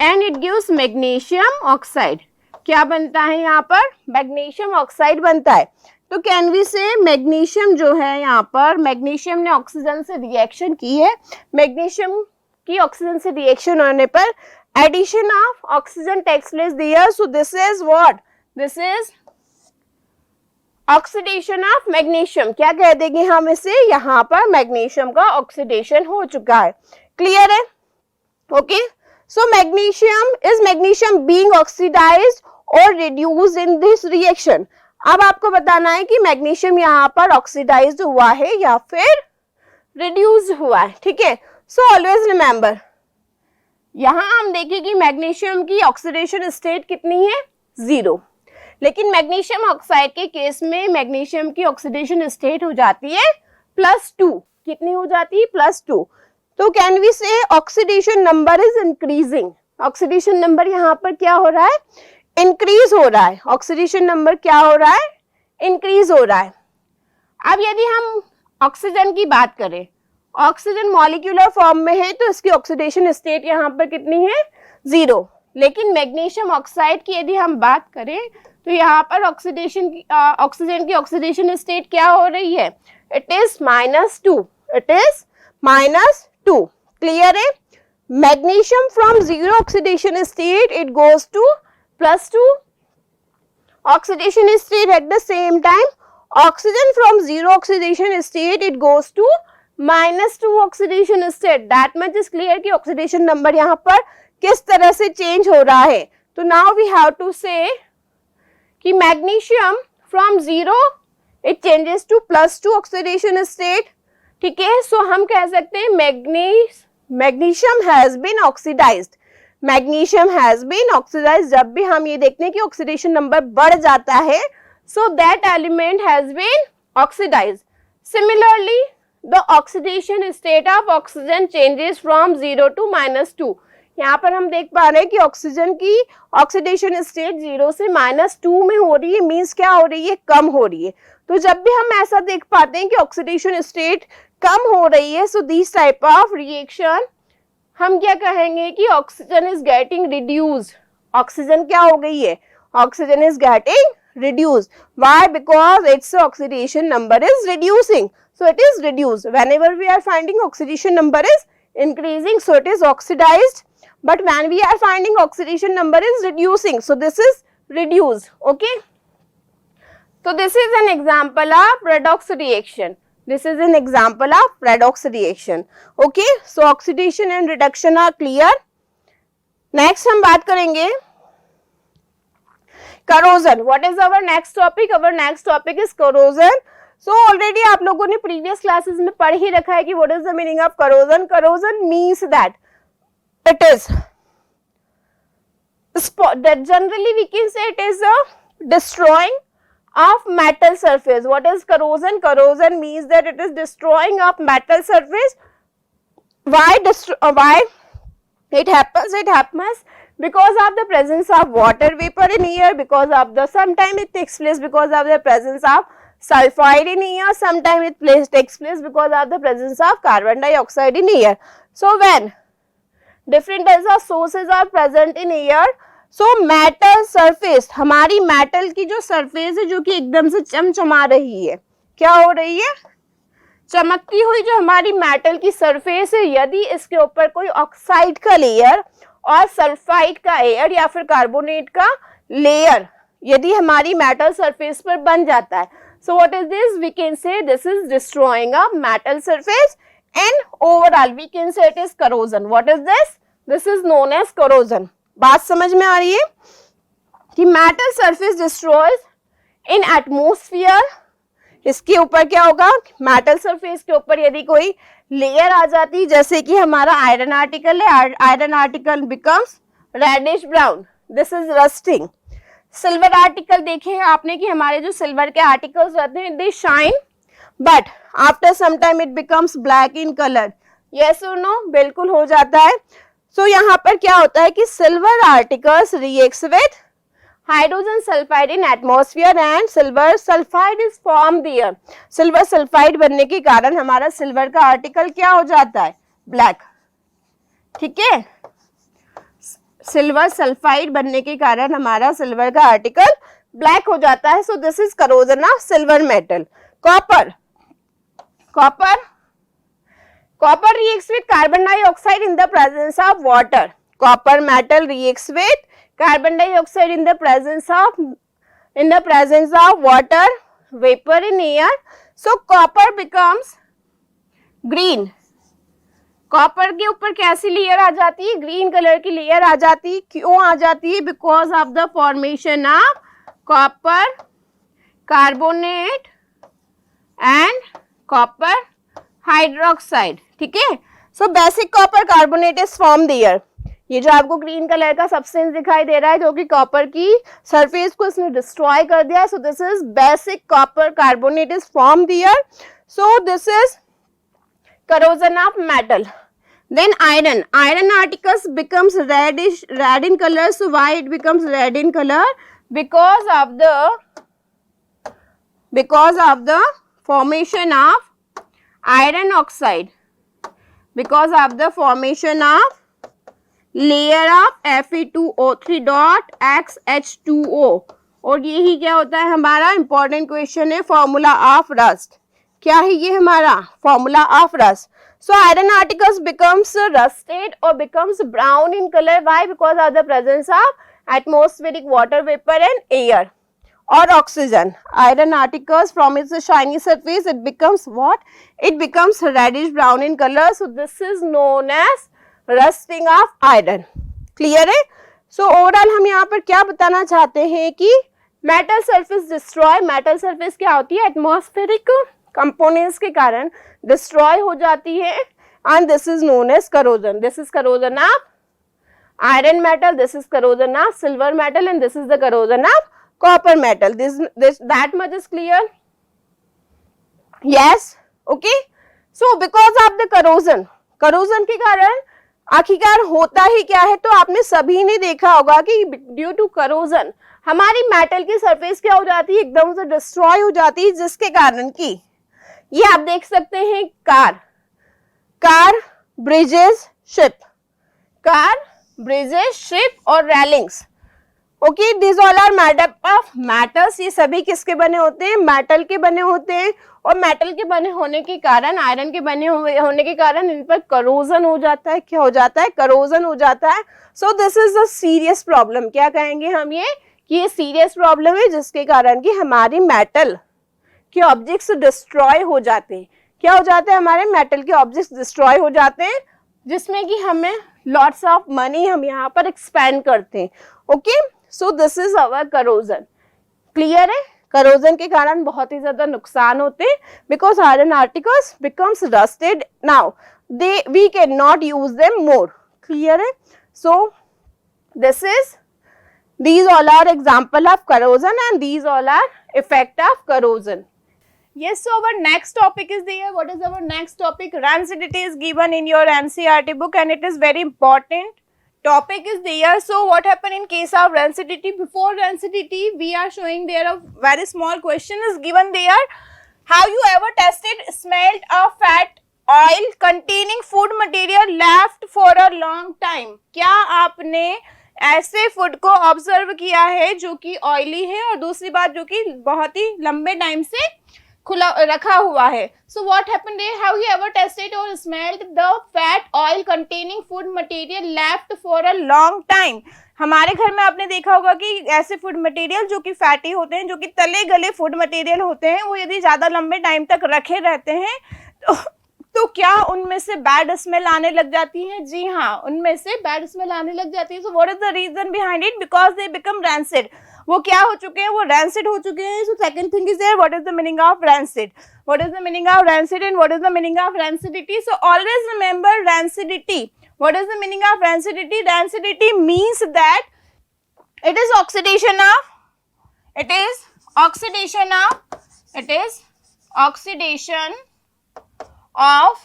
and it gives magnesium oxide. क्या बनता है यहाँ पर? मैग्नीशियम ऑक्साइड बनता है. तो कैन वी से मैग्नीशियम जो है यहाँ पर, मैग्नीशियम ने ऑक्सीजन से रिएक्शन की है. मैग्नीशियम की ऑक्सीजन से रिएक्शन होने पर addition of oxygen takes place there. So this is what? This is oxidation of magnesium. क्या कह देंगे हम इसे? यहाँ पर मैग्नीशियम का ऑक्सीडेशन हो चुका है. क्लियर है? Okay. So magnesium being oxidized or reduced in this reaction. अब आपको बताना है कि मैग्नीशियम यहाँ पर ऑक्सीडाइज्ड हुआ है या फिर रिड्यूस हुआ है. ठीक है. सो ऑलवेज रिमेंबर, यहाँ हम देखें कि मैग्नीशियम की ऑक्सीडेशन स्टेट कितनी है? 0. लेकिन मैग्नीशियम ऑक्साइड के केस में मैग्नीशियम की ऑक्सीडेशन स्टेट हो जाती है +2. कितनी हो जाती है? +2. तो कैन वी से oxidation number is increasing. Oxidation number यहाँ पर क्या हो रहा है? इंक्रीज हो रहा है. ऑक्सीडेशन नंबर क्या हो रहा है? इंक्रीज हो रहा है. अब यदि हम ऑक्सीजन की बात करें, ऑक्सीजन मॉलिक्यूलर फॉर्म में है तो इसकी ऑक्सीडेशन स्टेट यहाँ पर कितनी है? 0. लेकिन मैग्नीशियम ऑक्साइड की यदि हम बात करें तो यहाँ पर ऑक्सीजन की ऑक्सीडेशन स्टेट क्या हो रही है? It is -2. It is -2. Clear है? Magnesium from 0 oxidation state it goes to +2 oxidation state. At the same time oxygen from 0 oxidation state it goes to -2 oxidation state. That much is clear कि oxidation number यहाँ पर किस तरह से change हो रहा है. तो now we have to say कि magnesium from 0 it changes to +2 oxidation state. ठीक है. सो हम कह सकते हैं magnesium has been oxidized. Magnesium has been oxidized. जब भी हम ये देखते हैं कि ऑक्सीडेशन नंबर बढ़ जाता है, so that element has been oxidized. Similarly the oxidation state of oxygen changes from 0 to -2. यहाँ पर हम देख पा रहे हैं कि ऑक्सीजन की ऑक्सीडेशन स्टेट 0 से -2 में हो रही है. मीन्स क्या हो रही है? कम हो रही है. तो जब भी हम ऐसा देख पाते हैं कि ऑक्सीडेशन स्टेट कम हो रही है, so this type of reaction हम क्या कहेंगे कि oxygen is getting reduced. Oxygen क्या हो गई है? Oxygen is getting reduced. Why? Because its oxidation number is reducing. So it is reduced. Whenever we are finding oxidation number is increasing, so it is oxidized. But when we are finding oxidation number is reducing, so this is reduced. Okay. So this is an example of redox reaction. This is an example of redox reaction. Okay. So oxidation and reduction are clear. Next हम बात करेंगे corrosion. What is our next topic? Our next topic is corrosion. So already आप लोगों ने previous classes में पढ़ ही रखा है कि what is the meaning of corrosion? Corrosion means that it is that generally we can say it is a destroying of metal surface. What is corrosion? Corrosion means that it is destroying of metal surface. Why it happens? It happens because of the presence of water vapor in air, because of the, sometimes it takes place because of the presence of sulfide in air, sometimes it takes place because of the presence of carbon dioxide in air. So when different types of sources are present in air, so metal surface, हमारी metal की जो surface है जो कि एकदम से चमचमा रही है, क्या हो रही है? चमकती हुई जो हमारी मेटल की सरफेस है, यदि इसके ऊपर कोई ऑक्साइड का लेयर और सल्फाइड का एयर या फिर कार्बोनेट का लेयर यदि हमारी मेटल सरफेस पर बन जाता है, so what is this? We can say this is destroying a metal surface and overall we can say it is corrosion. What is this? This is known as corrosion. बात समझ में आ रही है कि metal surface destroys in atmosphere. इसके ऊपर क्या होगा? मेटल सरफेस के ऊपर यदि कोई लेयर आ जाती, जैसे कि हमारा आयरन आर्टिकल है, iron article becomes reddish brown, this is rusting. Silver article देखे हैं आपने कि हमारे जो सिल्वर के आर्टिकल्स रहते हैं they shine but after some time it becomes black in colour. Yes और नो? बिल्कुल हो जाता है. सो यहाँ पर क्या होता है कि silver articles reacts with hydrogen sulfide in atmosphere and silver sulfide is formed there. Silver sulphide बनने के कारण हमारा सिल्वर का आर्टिकल क्या हो जाता है? ब्लैक. ठीक है, सिल्वर सल्फाइड बनने के कारण हमारा सिल्वर का आर्टिकल ब्लैक हो जाता है. So this is corrosion of silver metal. Copper, copper reacts with carbon dioxide in the presence of water. Copper metal reacts with carbon dioxide in the presence of water vapor in air. So copper becomes green. Copper के ऊपर कैसी layer आ जाती है? Green colour की layer आ जाती है. क्यों आ जाती है? Because of the formation of copper carbonate and copper hydroxide. ठीक है, so basic copper carbonate is form there. ये जो आपको ग्रीन कलर का सब्सटेंस दिखाई दे रहा है जो कि कॉपर की सरफेस को इसने डिस्ट्रॉय कर दिया. So this is basic copper carbonate is form there. So this is corrosion of metal. Then iron articles becomes red in color. So why it becomes red in color? Because of the formation of iron oxide, because of the formation of layer of Fe2O3 dot XH2O. और यही क्या होता है हमारा important question है, formula of rust. क्या है ये हमारा formula of rust? So iron articles becomes rusted और becomes brown in colour. Why? Because of the presence of atmospheric water vapour and air और oxygen. Iron articles from its shiny surface it becomes what? It becomes reddish brown in colour. So this is known as rusting of iron. Clear है? So overall हम यहाँ पर क्या बताना चाहते हैं कि metal surface destroy, metal surface क्या होती है? एटमॉस्फेरिक कंपोनेंट्स के कारण डिस्ट्रॉय हो जाती है and this is known as corrosion. This is corrosion of iron metal, this is corrosion of silver metal and this is the corrosion of copper metal. this that much is clear? Yes, okay. So because of the corrosion के कारण आखिरकार होता ही क्या है? तो आपने सभी ने देखा होगा कि ड्यू टू करोजन हमारी मेटल की सरफेस क्या हो जाती है? एकदम से डिस्ट्रॉय हो जाती है, जिसके कारण की ये आप देख सकते हैं कार ब्रिजेस शिप और railings. Okay, this all are made up of metals. ये सभी किसके बने होते हैं? मेटल के बने होते हैं. और मेटल के बने होने के कारण, आयरन के बने होने के कारण इन पर करोजन हो जाता है. क्या हो जाता है? करोजन हो जाता है. So this is a serious problem. क्या कहेंगे हम ये कि ये सीरियस प्रॉब्लम है जिसके कारण कि हमारी मेटल के ऑब्जेक्ट्स डिस्ट्रॉय हो जाते हैं. क्या हो जाते हैं? हमारे मेटल के ऑब्जेक्ट्स डिस्ट्रॉय हो जाते हैं, जिसमें कि हमें लॉट्स ऑफ मनी हम यहाँ पर एक्सपेंड करते हैं. Okay, so this is our corrosion. Clear है? करोजन के कारण बहुत ही ज्यादा नुकसान होते हैं because iron articles becomes rusted. Now we can not use them more. Clear है? So this is These all are example of corrosion and these all are effect of corrosion. Yes, so our next topic is there. What is our next topic? Rancidity is given in your NCERT book and it is very important. Topic is there. So what happened in case of rancidity? Before rancidity, we are showing there a very small question is given there. Have you ever tested smelt of fat oil containing food material left for a long time? क्या आपने ऐसे food को observe किया है जो कि oily है और दूसरी बात जो कि बहुत ही लंबे टाइम से खुला रखा हुआ है. So what happened there? Have you ever tasted और smelled the fat oil containing food material left for a long time? हमारे घर में आपने देखा होगा कि ऐसे फूड मटेरियल जो कि फैटी होते हैं, जो कि तले गले फूड मटेरियल होते हैं, वो यदि ज़्यादा लंबे टाइम तक रखे रहते हैं तो क्या उनमें से बैड स्मेल आने लग जाती है? जी हाँ, उनमें से बैड स्मेल आने लग जाती है. So what is the reason behind it? Because they become rancid. वो क्या हो चुके हैं? वो रैंसिड हो चुके हैं. So second thing is there, what is the meaning of rancid? What is the meaning of rancid and what is the meaning of rancidity? So always remember rancidity. What is the meaning of rancidity? Rancidity means that it is oxidation of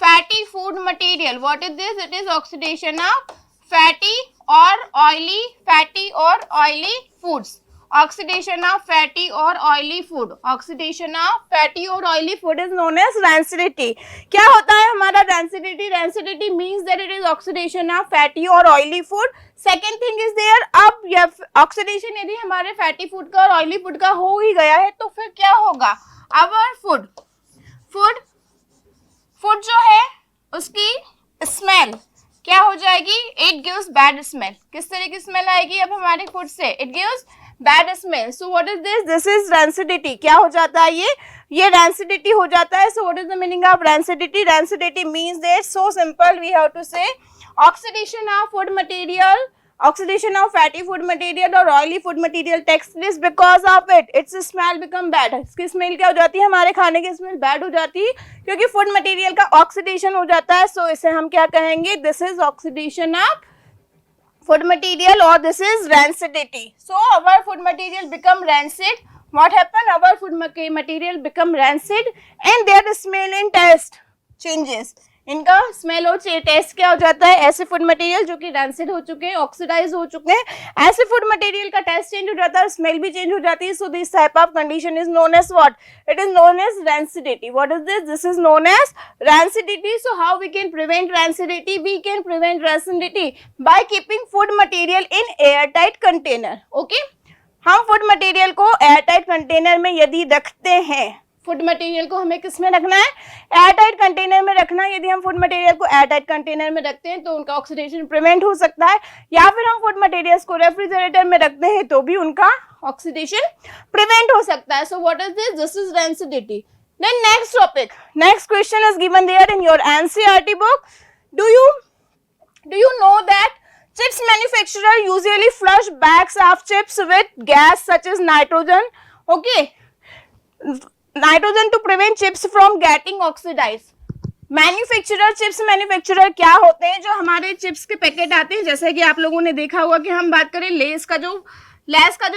fatty food material. What is this? It is oxidation of fatty or oily foods. Oxidation of fatty or oily food. Oxidation of fatty or oily food is known as rancidity. क्या होता है हमारा rancidity? Rancidity means that it is oxidation of fatty or oily food. Second thing is there, अब यह oxidation यदि हमारे fatty food का और oily food का हो ही गया है तो फिर क्या होगा? Our food जो है उसकी स्मेल क्या हो जाएगी? It gives bad smell. किस तरह की स्मेल आएगी अब हमारे फूड से? It gives bad smell. So what is this? This is rancidity. क्या हो जाता है ये रैंसिडिटी हो जाता है. So what is the meaning of rancidity? Rancidity means that, so simple, we have to say oxidation of food material, oxidation of fatty food material or oily food material takes place because of its smell become bad. इसकी smell क्या हो जाती है? हमारे खाने की smell bad हो जाती है क्योंकि फूड मटेरियल का ऑक्सीडेशन हो जाता है. सो इसे हम क्या कहेंगे? This is oxidation of food material or this is rancidity. So our food material become rancid. What happen? Our food material become rancid and their smell and taste changes. इनका smell और test क्या हो जाता है? ऐसे food material जो कि rancid हो चुके हैं, ऑक्सीडाइज हो चुके हैं, ऐसे फूड मटेरियल का टेस्ट चेंज हो जाता है, स्मेल भी चेंज हो जाती है. So this type of condition is known as what? It is known as rancidity. What is this? This is known as rancidity. So how we can prevent rancidity? We can prevent rancidity by keeping food material in air tight container. Okay, हम food material को air tight container में यदि रखते हैं, food material को हमें किस में रखना है? एयरटाइट कंटेनर में रखना है. यदि हम फूड मटेरियल को एयरटाइट कंटेनर में रखते हैं तो उनका ऑक्सीडेशन प्रिवेंट हो सकता है, या फिर हम फूड मटेरियल्स को रेफ्रिजरेटर में रखते हैं तो भी उनका ऑक्सीडेशन प्रिवेंट हो सकता है. So what is this? This is rancidity. Then next topic, next question is given there in your NCERT book. Do you know that chips manufacturer usually flush bags of chips with gas such as nitrogen? Okay, nitrogen to prevent chips from getting oxidize. Chips manufacturer क्या होते हैं? जो हमारे chips के packet आते हैं, जैसे कि आप लोगों ने देखा होगा कि हम बात करें लेस का जो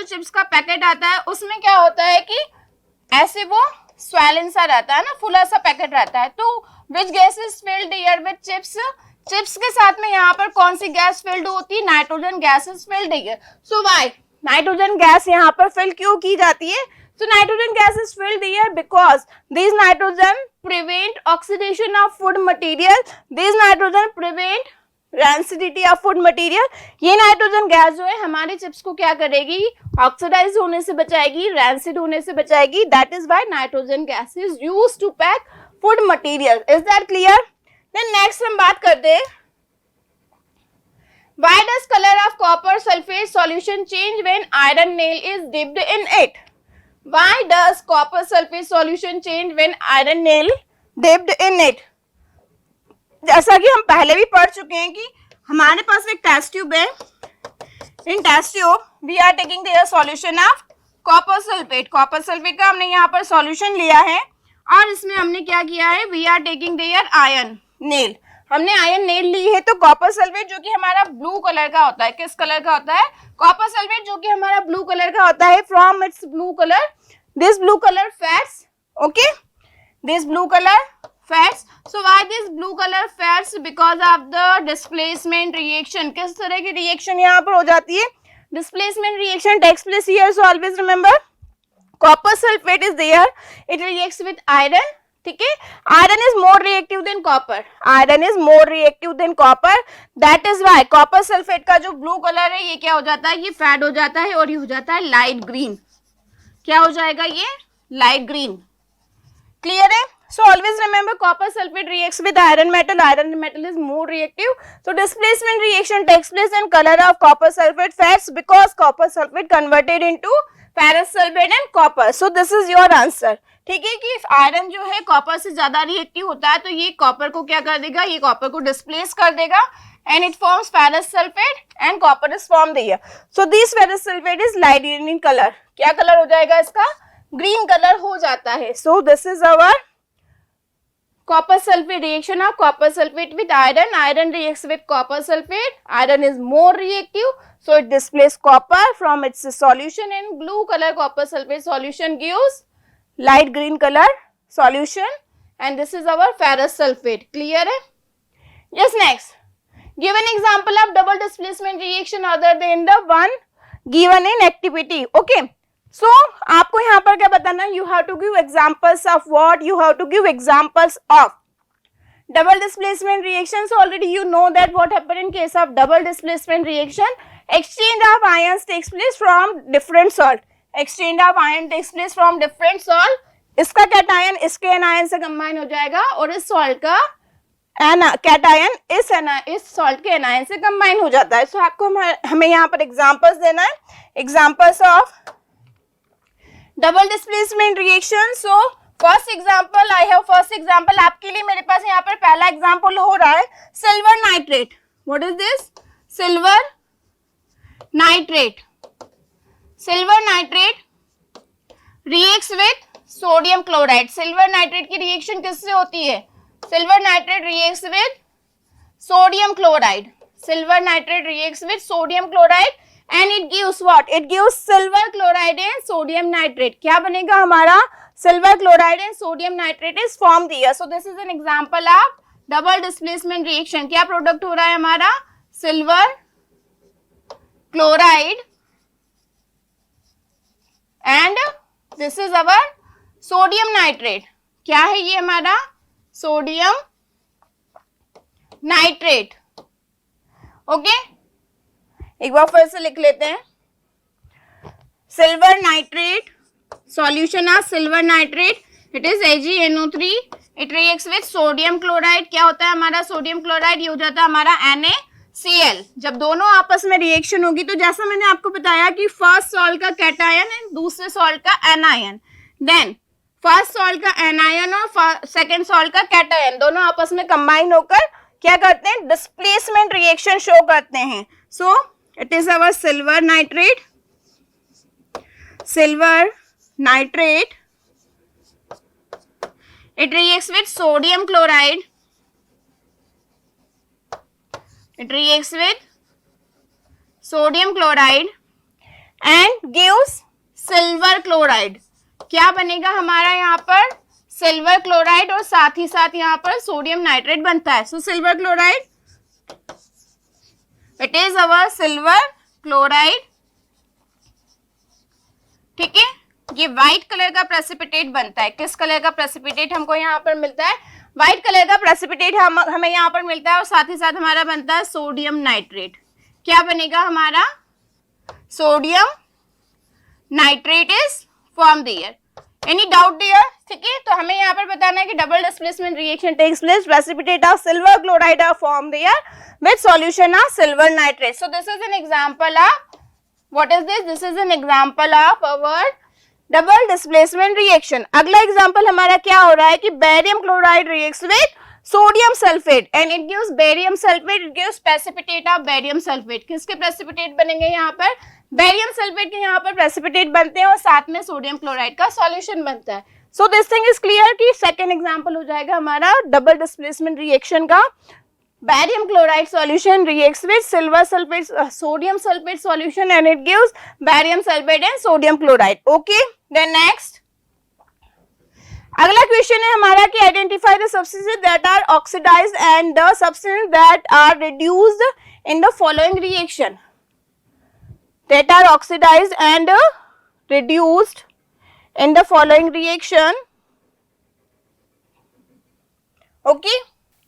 चिप्स का पैकेट आता है, उसमें क्या होता है कि ऐसे वो स्वेलन सा रहता है ना, फुला सा पैकेट रहता है. तो which gas is filled here with chips? Chips के साथ में यहाँ पर कौन सी गैस फिल्ड होती है? Nitrogen gas is filled here. So why nitrogen gas यहाँ पर फिल क्यों की जाती है? So nitrogen gas is filled here because these nitrogen prevent oxidation of food material. These nitrogen prevent rancidity of food material. ये nitrogen gas जो है हमारे चिप्स को क्या करेगी? ऑक्सीडाइज होने से बचाएगी, रैंसिड होने से बचाएगी. That is why nitrogen gas is used to pack food material. Is that clear? Then next हम बात करते हैं, why does color of copper sulfate solution change when iron nail is dipped in it? Why does copper sulfate solution change when iron nail dipped in it? जैसा कि हम पहले भी पढ़ चुके हैं कि हमारे पास एक टेस्ट ट्यूब है. In test tube we are taking there solution of copper sulphate. Copper sulphate का हमने यहाँ पर सॉल्यूशन लिया है और इसमें हमने क्या किया है? We are taking there iron nail. हमने आयन नहीं ली है, तो कॉपर सल्फेट जो कि हमारा ब्लू कलर का होता है, किस कलर का होता है, कॉपर सल्फेट जो कि हमारा ब्लू कलर का होता है, from its blue colour, this blue colour fats, okay, this blue colour fats. So why this blue color fats? Because of the displacement reaction. किस तरह की रिएक्शन यहाँ पर हो जाती है, displacement reaction takes place here. So always remember, copper sulfate is there, it reacts with iron, ठीक है, iron is more reactive than copper, iron is more reactive than copper, that is why copper sulfate का जो blue color है ये क्या हो जाता है, ये फैट हो जाता है और ये हो जाता है लाइट ग्रीन. क्या हो जाएगा ये, लाइट ग्रीन. क्लियर है. So always remember, copper sulfate reacts with iron metal. Iron metal is more reactive. So displacement reaction takes place in color of copper sulfate fats because copper sulfate converted into ferrous sulfate and copper. So this is your answer. ठीक है कि iron जो है copper से ज्यादा reactive होता है, तो ये कॉपर को क्या कर देगा, ये कॉपर को डिस्प्लेस कर देगा and it forms ferrous sulfate and copper is formed here. So this ferrous sulfate is light green in color. क्या कलर हो जाएगा इसका, ग्रीन कलर हो जाता है. So this is our copper sulfate reaction of copper sulfate with iron. Iron reacts with copper sulfate. Iron is more reactive, so it displaces copper from its solution, and blue color copper sulfate solution gives light green color solution, and this is our ferrous sulfate. Clear है? Yes, next. Give an example of double displacement reaction other than the one given in activity. Okay. So आपको यहाँ पर क्या बताना, you have to give examples of what, you have to give examples of double displacement reaction. So already you know that what happened in case of double displacement reaction, exchange of ions takes place from different salt, exchange of ion takes place from different salt. इसका cation इसके anion से combine हो जाएगा और इस salt का cation इस salt के एनायन से कंबाइन हो जाता है. सो आपको हमें यहाँ पर एग्जांपल्स देना है, examples of double displacement reaction. So first example I have, first example आपके लिए मेरे पास यहाँ पर पहला एग्जांपल हो रहा है silver nitrate. What is this, silver nitrate. Silver nitrate reacts with sodium chloride. Silver nitrate की रिएक्शन किससे होती है, silver nitrate reacts with sodium chloride. Silver nitrate reacts with sodium chloride and it gives what, it gives silver chloride and sodium nitrate. क्या बनेगा हमारा, silver chloride and sodium nitrate is formed here. So this is an example of double displacement reaction. क्या product हो रहा है हमारा, silver chloride and this is our sodium nitrate. क्या है ये हमारा, सोडियम नाइट्रेट. ओके, एक बार फिर से लिख लेते हैं. Silver nitrate, solution of silver nitrate, it is AgNO3, it reacts with sodium chloride. क्या होता है हमारा सोडियम क्लोराइड, ये हो जाता है हमारा NaCl. जब दोनों आपस में रिएक्शन होगी तो जैसा मैंने आपको बताया कि फर्स्ट सॉल्ट का कैटायन एंड दूसरे सॉल्ट का एनायन, देन फर्स्ट सॉल्ट का एनायन और सेकेंड सॉल्ट का कैटायन दोनों आपस में कंबाइन होकर क्या करते हैं, डिस्प्लेसमेंट रिएक्शन शो करते हैं. सो it is our silver nitrate. Silver nitrate, it reacts with sodium chloride, it reacts with sodium chloride and gives silver chloride. क्या बनेगा हमारा यहाँ पर, सिल्वर क्लोराइड और साथ ही साथ यहाँ पर सोडियम नाइट्रेट बनता है. So silver chloride, it is our silver chloride. ठीक है, ये व्हाइट कलर का प्रेसिपिटेट बनता है. किस कलर का प्रेसिपिटेट हमको यहाँ पर मिलता है, व्हाइट कलर का प्रेसिपिटेट हमें यहाँ पर मिलता है और साथ ही साथ हमारा बनता है सोडियम नाइट्रेट. क्या बनेगा हमारा, sodium nitrate is form there. Any doubt there, ठीक है. तो हमें यहाँ पर बताना है कि double displacement reaction takes place, precipitate of silver chloride are form there with solution of silver nitrate. So this is an example of, what is this, this is an example of our double displacement reaction. अगला example हमारा क्या हो रहा है कि barium chloride reacts with sodium sulfate and it gives barium sulfate, it gives precipitate of barium sulfate. किसके precipitate बनेंगे यहाँ पर, barium sulfate के यहाँ पर precipitate बनते हैं और साथ में sodium chloride का solution बनता है. So this thing is clear कि second example हो जाएगा हमारा double displacement reaction का. barium chloride solution reacts with silver sulfate sodium sulfate solution and it gives barium sulfate and sodium chloride. Okay, then next अगला question है हमारा कि identify the substances that are oxidised and the substances that are reduced in the following reaction, that are oxidised and reduced in the following reaction. Okay,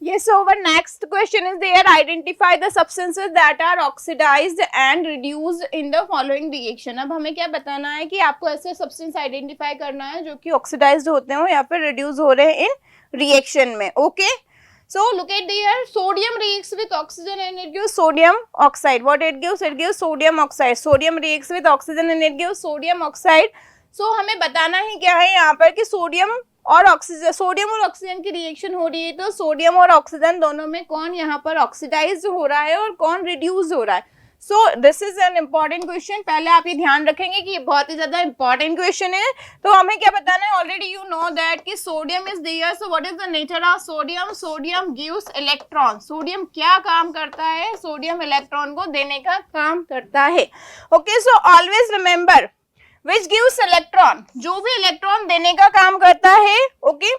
yes, so our next question is there, identify the substances that are oxidized and reduced in the following reaction. अब हमें क्या बताना है कि आपको ऐसे substance identify करना है जो कि ऑक्सीडाइज्ड होते हो या फिर रिड्यूस हो रहे हैं इन रिएक्शन में. Okay, so look at there, sodium reacts with oxygen and it gives sodium oxide. What it gives? It gives sodium oxide. Sodium reacts with oxygen and it gives sodium oxide. So हमें बताना ही क्या है यहाँ पर कि sodium और oxygen की reaction हो रही है, तो सोडियम और ऑक्सीजन दोनों में कौन यहाँ पर ऑक्सीडाइज हो रहा है और कौन रिड्यूस हो रहा है. So this is an important question. पहले आप ये ध्यान रखेंगे कि ये बहुत ही ज्यादा इंपॉर्टेंट क्वेश्चन है. तो हमें क्या बताना है, ऑलरेडी यू नो दैट कि sodium is there. So what is the nature of sodium? Sodium gives electron. Sodium क्या काम करता है? सोडियम इलेक्ट्रॉन को देने का काम करता है. Okay, so always remember which gives electron, जो भी इलेक्ट्रॉन देने का काम करता है. ओके,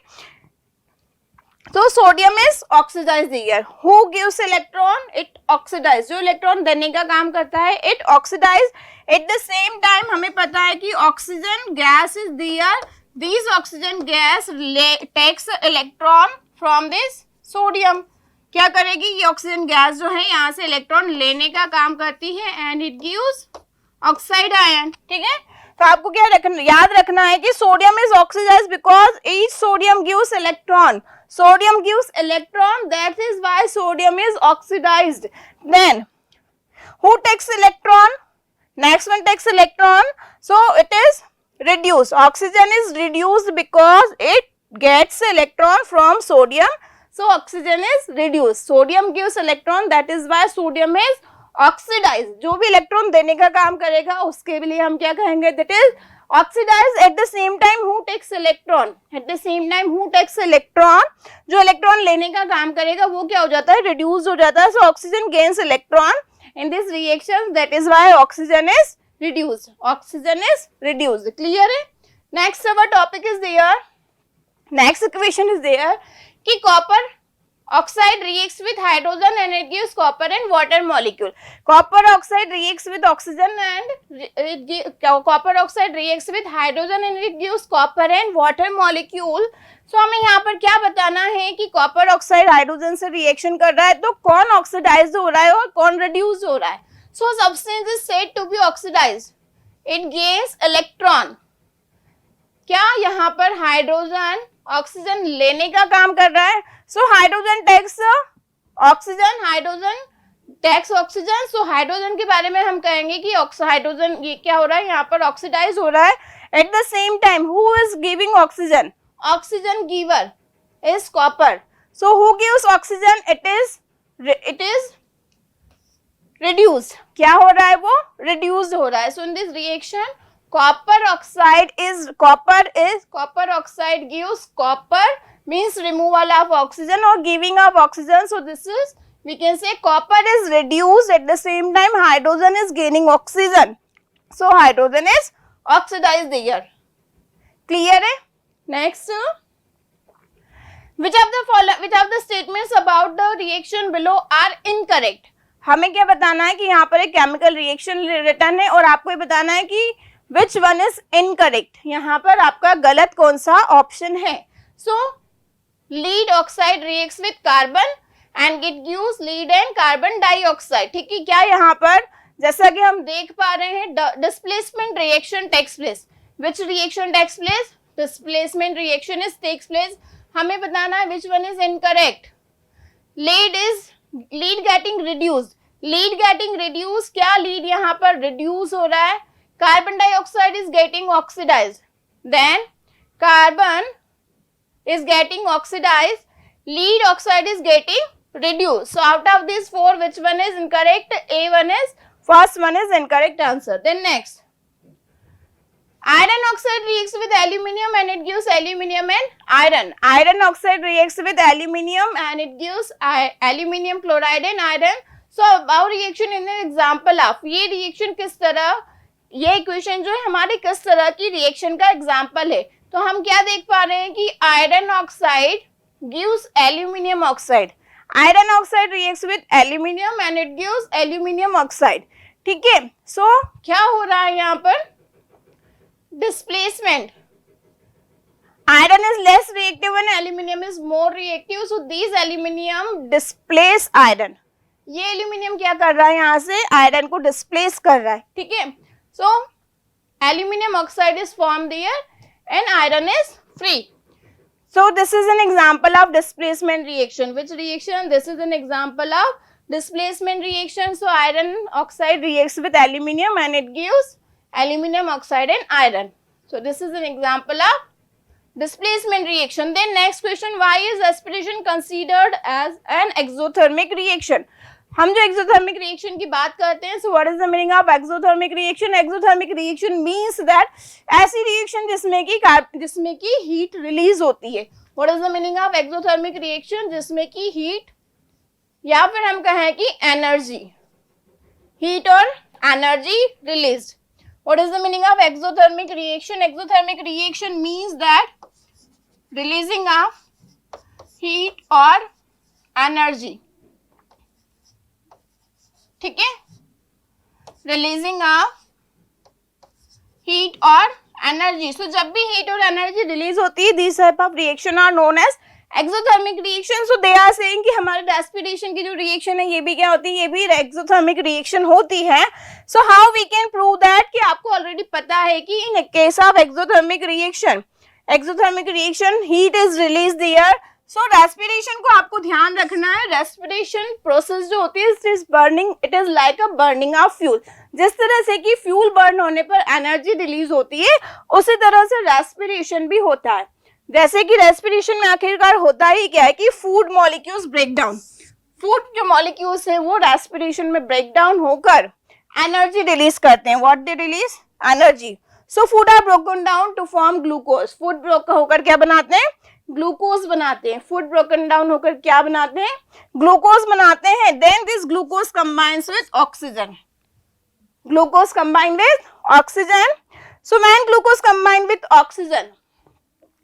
तो sodium is oxidised here. Who gives electron? It oxidise. जो इलेक्ट्रॉन देने का काम करता है it oxidise. At the same time हमें पता है कि oxygen gas is there. This oxygen gas takes electron from this sodium. क्या करेगी? ये ऑक्सीजन गैस जो है यहाँ से इलेक्ट्रॉन लेने का काम करती है and it gives oxide ion. ठीक है, तो आपको क्या याद रखना है कि sodium is oxidised because each sodium gives electron. Sodium gives electron, that is why sodium is oxidized. Then who takes electron? Next one takes electron, so it is reduced. Oxygen is reduced because it gets electron from sodium, so oxygen is reduced. Sodium gives electron, that is why sodium is oxidized. जो भी electron देने का काम करेगा उसके लिए हम क्या कहेंगे? That is oxidized. At the same time who takes electron? At the same time who takes electron? जो इलेक्ट्रॉन लेने का काम करेगा वो क्या हो जाता है? रिड्यूस हो जाता है. So oxygen gains electron in this reaction, that is why oxygen is reduced. Oxygen is reduced. Clear है? Next our topic is there. Next equation is there कि copper oxide reacts with hydrogen and it gives copper and water molecule. Copper oxide reacts with oxygen and copper oxide reacts with hydrogen and it gives copper and water molecule. So हमें यहाँ पर क्या बताना है कि copper oxide hydrogen से reaction कर रहा है, तो कौन ऑक्सीडाइज हो रहा है और कौन रिड्यूस हो रहा है. So substance is said to be oxidise. It gains electron. क्या यहाँ पर हाइड्रोजन ऑक्सीजन लेने का काम कर रहा है? So hydrogen takes oxygen, hydrogen takes oxygen. So hydrogen के बारे में हम कहेंगे कि हाइड्रोजन ये क्या हो रहा है, यहाँ पर ऑक्सीडाइज हो रहा है. At the same time who is giving oxygen? Oxygen giver is copper. So who gives oxygen? It is reduced. क्या हो रहा है? वो रिड्यूस्ड हो रहा है. So in this reaction copper oxide gives copper, means removal of oxygen or giving of oxygen. So this is, we can say copper is reduced, at the same time hydrogen is gaining oxygen. So hydrogen is oxidized here. Clear है? Next, which of the statements about the reaction below are incorrect? हमें क्या बताना है कि यहाँ पर एक chemical reaction return है और आपको ये बताना है कि विच वन इज इनकरेक्ट. यहाँ पर आपका गलत कौन सा ऑप्शन है. सो lead oxide reacts with carbon and it gives lead and carbon dioxide. ठीक है, क्या यहाँ पर जैसा कि हम देख पा रहे हैं displacement reaction takes place. Which reaction takes place? Displacement reaction is takes place. हमें बताना है which one is incorrect. Lead getting reduced. Lead getting reduce. क्या लीड यहाँ पर रिड्यूस हो रहा है? Carbon dioxide is getting oxidized. Then carbon is getting oxidized. Lead oxide is getting reduced. So out of these four, which one is incorrect? A1 is, first one is incorrect answer. Then next, Iron oxide reacts with aluminium and it gives aluminium and iron. Iron oxide reacts with aluminium and it gives aluminium chloride and iron. So about reaction in an example of, ये reaction किस तरह, ये equation जो है हमारे किस तरह की रिएक्शन का एग्जाम्पल है. तो हम क्या देख पा रहे हैं कि iron oxide gives aluminium oxide. Iron oxide reacts with aluminium and it gives aluminium oxide. ठीक है. सो क्या हो रहा है यहाँ पर, displacement. Iron is less reactive and aluminium is more reactive. So these aluminium displace iron. ये एल्यूमिनियम क्या कर रहा है, यहाँ से आयरन को डिस्प्लेस कर रहा है. ठीक है. So aluminium oxide is formed there and iron is free. So this is an example of displacement reaction. Which reaction? This is an example of displacement reaction. So iron oxide reacts with aluminium and it gives aluminium oxide and iron. So this is an example of displacement reaction. Then next question, why is respiration considered as an exothermic reaction? हम जो exothermic reaction की बात करते हैं, so what is the meaning of exothermic reaction? Exothermic reaction means that ऐसी reaction जिसमें की heat release होती है. What is the meaning of exothermic reaction? जिसमें की heat या फिर हम कहें कि energy, heat और energy released. What is the meaning of exothermic reaction? Exothermic reaction means that releasing of heat or energy. ठीक है, रिलीजिंग ऑफ हीट और एनर्जी. सो जब भी हीट और एनर्जी रिलीज होती है, this type of reaction are known as exothermic reaction. So they are saying कि हमारे रेस्पिरेशन की जो रिएक्शन है ये भी क्या होती है, ये भी एक्सोथर्मिक रिएक्शन होती है. So how we can prove that, कि आपको ऑलरेडी पता है कि in case of exothermic reaction heat is release there. So respiration को आपको ध्यान रखना है. रेस्पिरेशन प्रोसेस जो होती है, it is like a burning of fuel. जिस तरह से कि फ्यूल बर्न होने पर एनर्जी रिलीज होती है, उसी तरह से रेस्पिरेशन भी होता है. जैसे कि रेस्पिरेशन में आखिरकार होता ही क्या है कि food molecules break down. Food जो मॉलिक्यूल्स है वो रेस्पिरेशन में ब्रेक डाउन होकर एनर्जी रिलीज करते हैं. What they release? Energy. So food are broken down to form glucose. Food broke होकर क्या बनाते हैं? ग्लूकोज बनाते हैं. फूड ब्रोकन डाउन होकर क्या बनाते हैं? ग्लूकोज बनाते हैं. Then this glucose combines with oxygen. Glucose combined with oxygen. So when glucose combined with oxygen,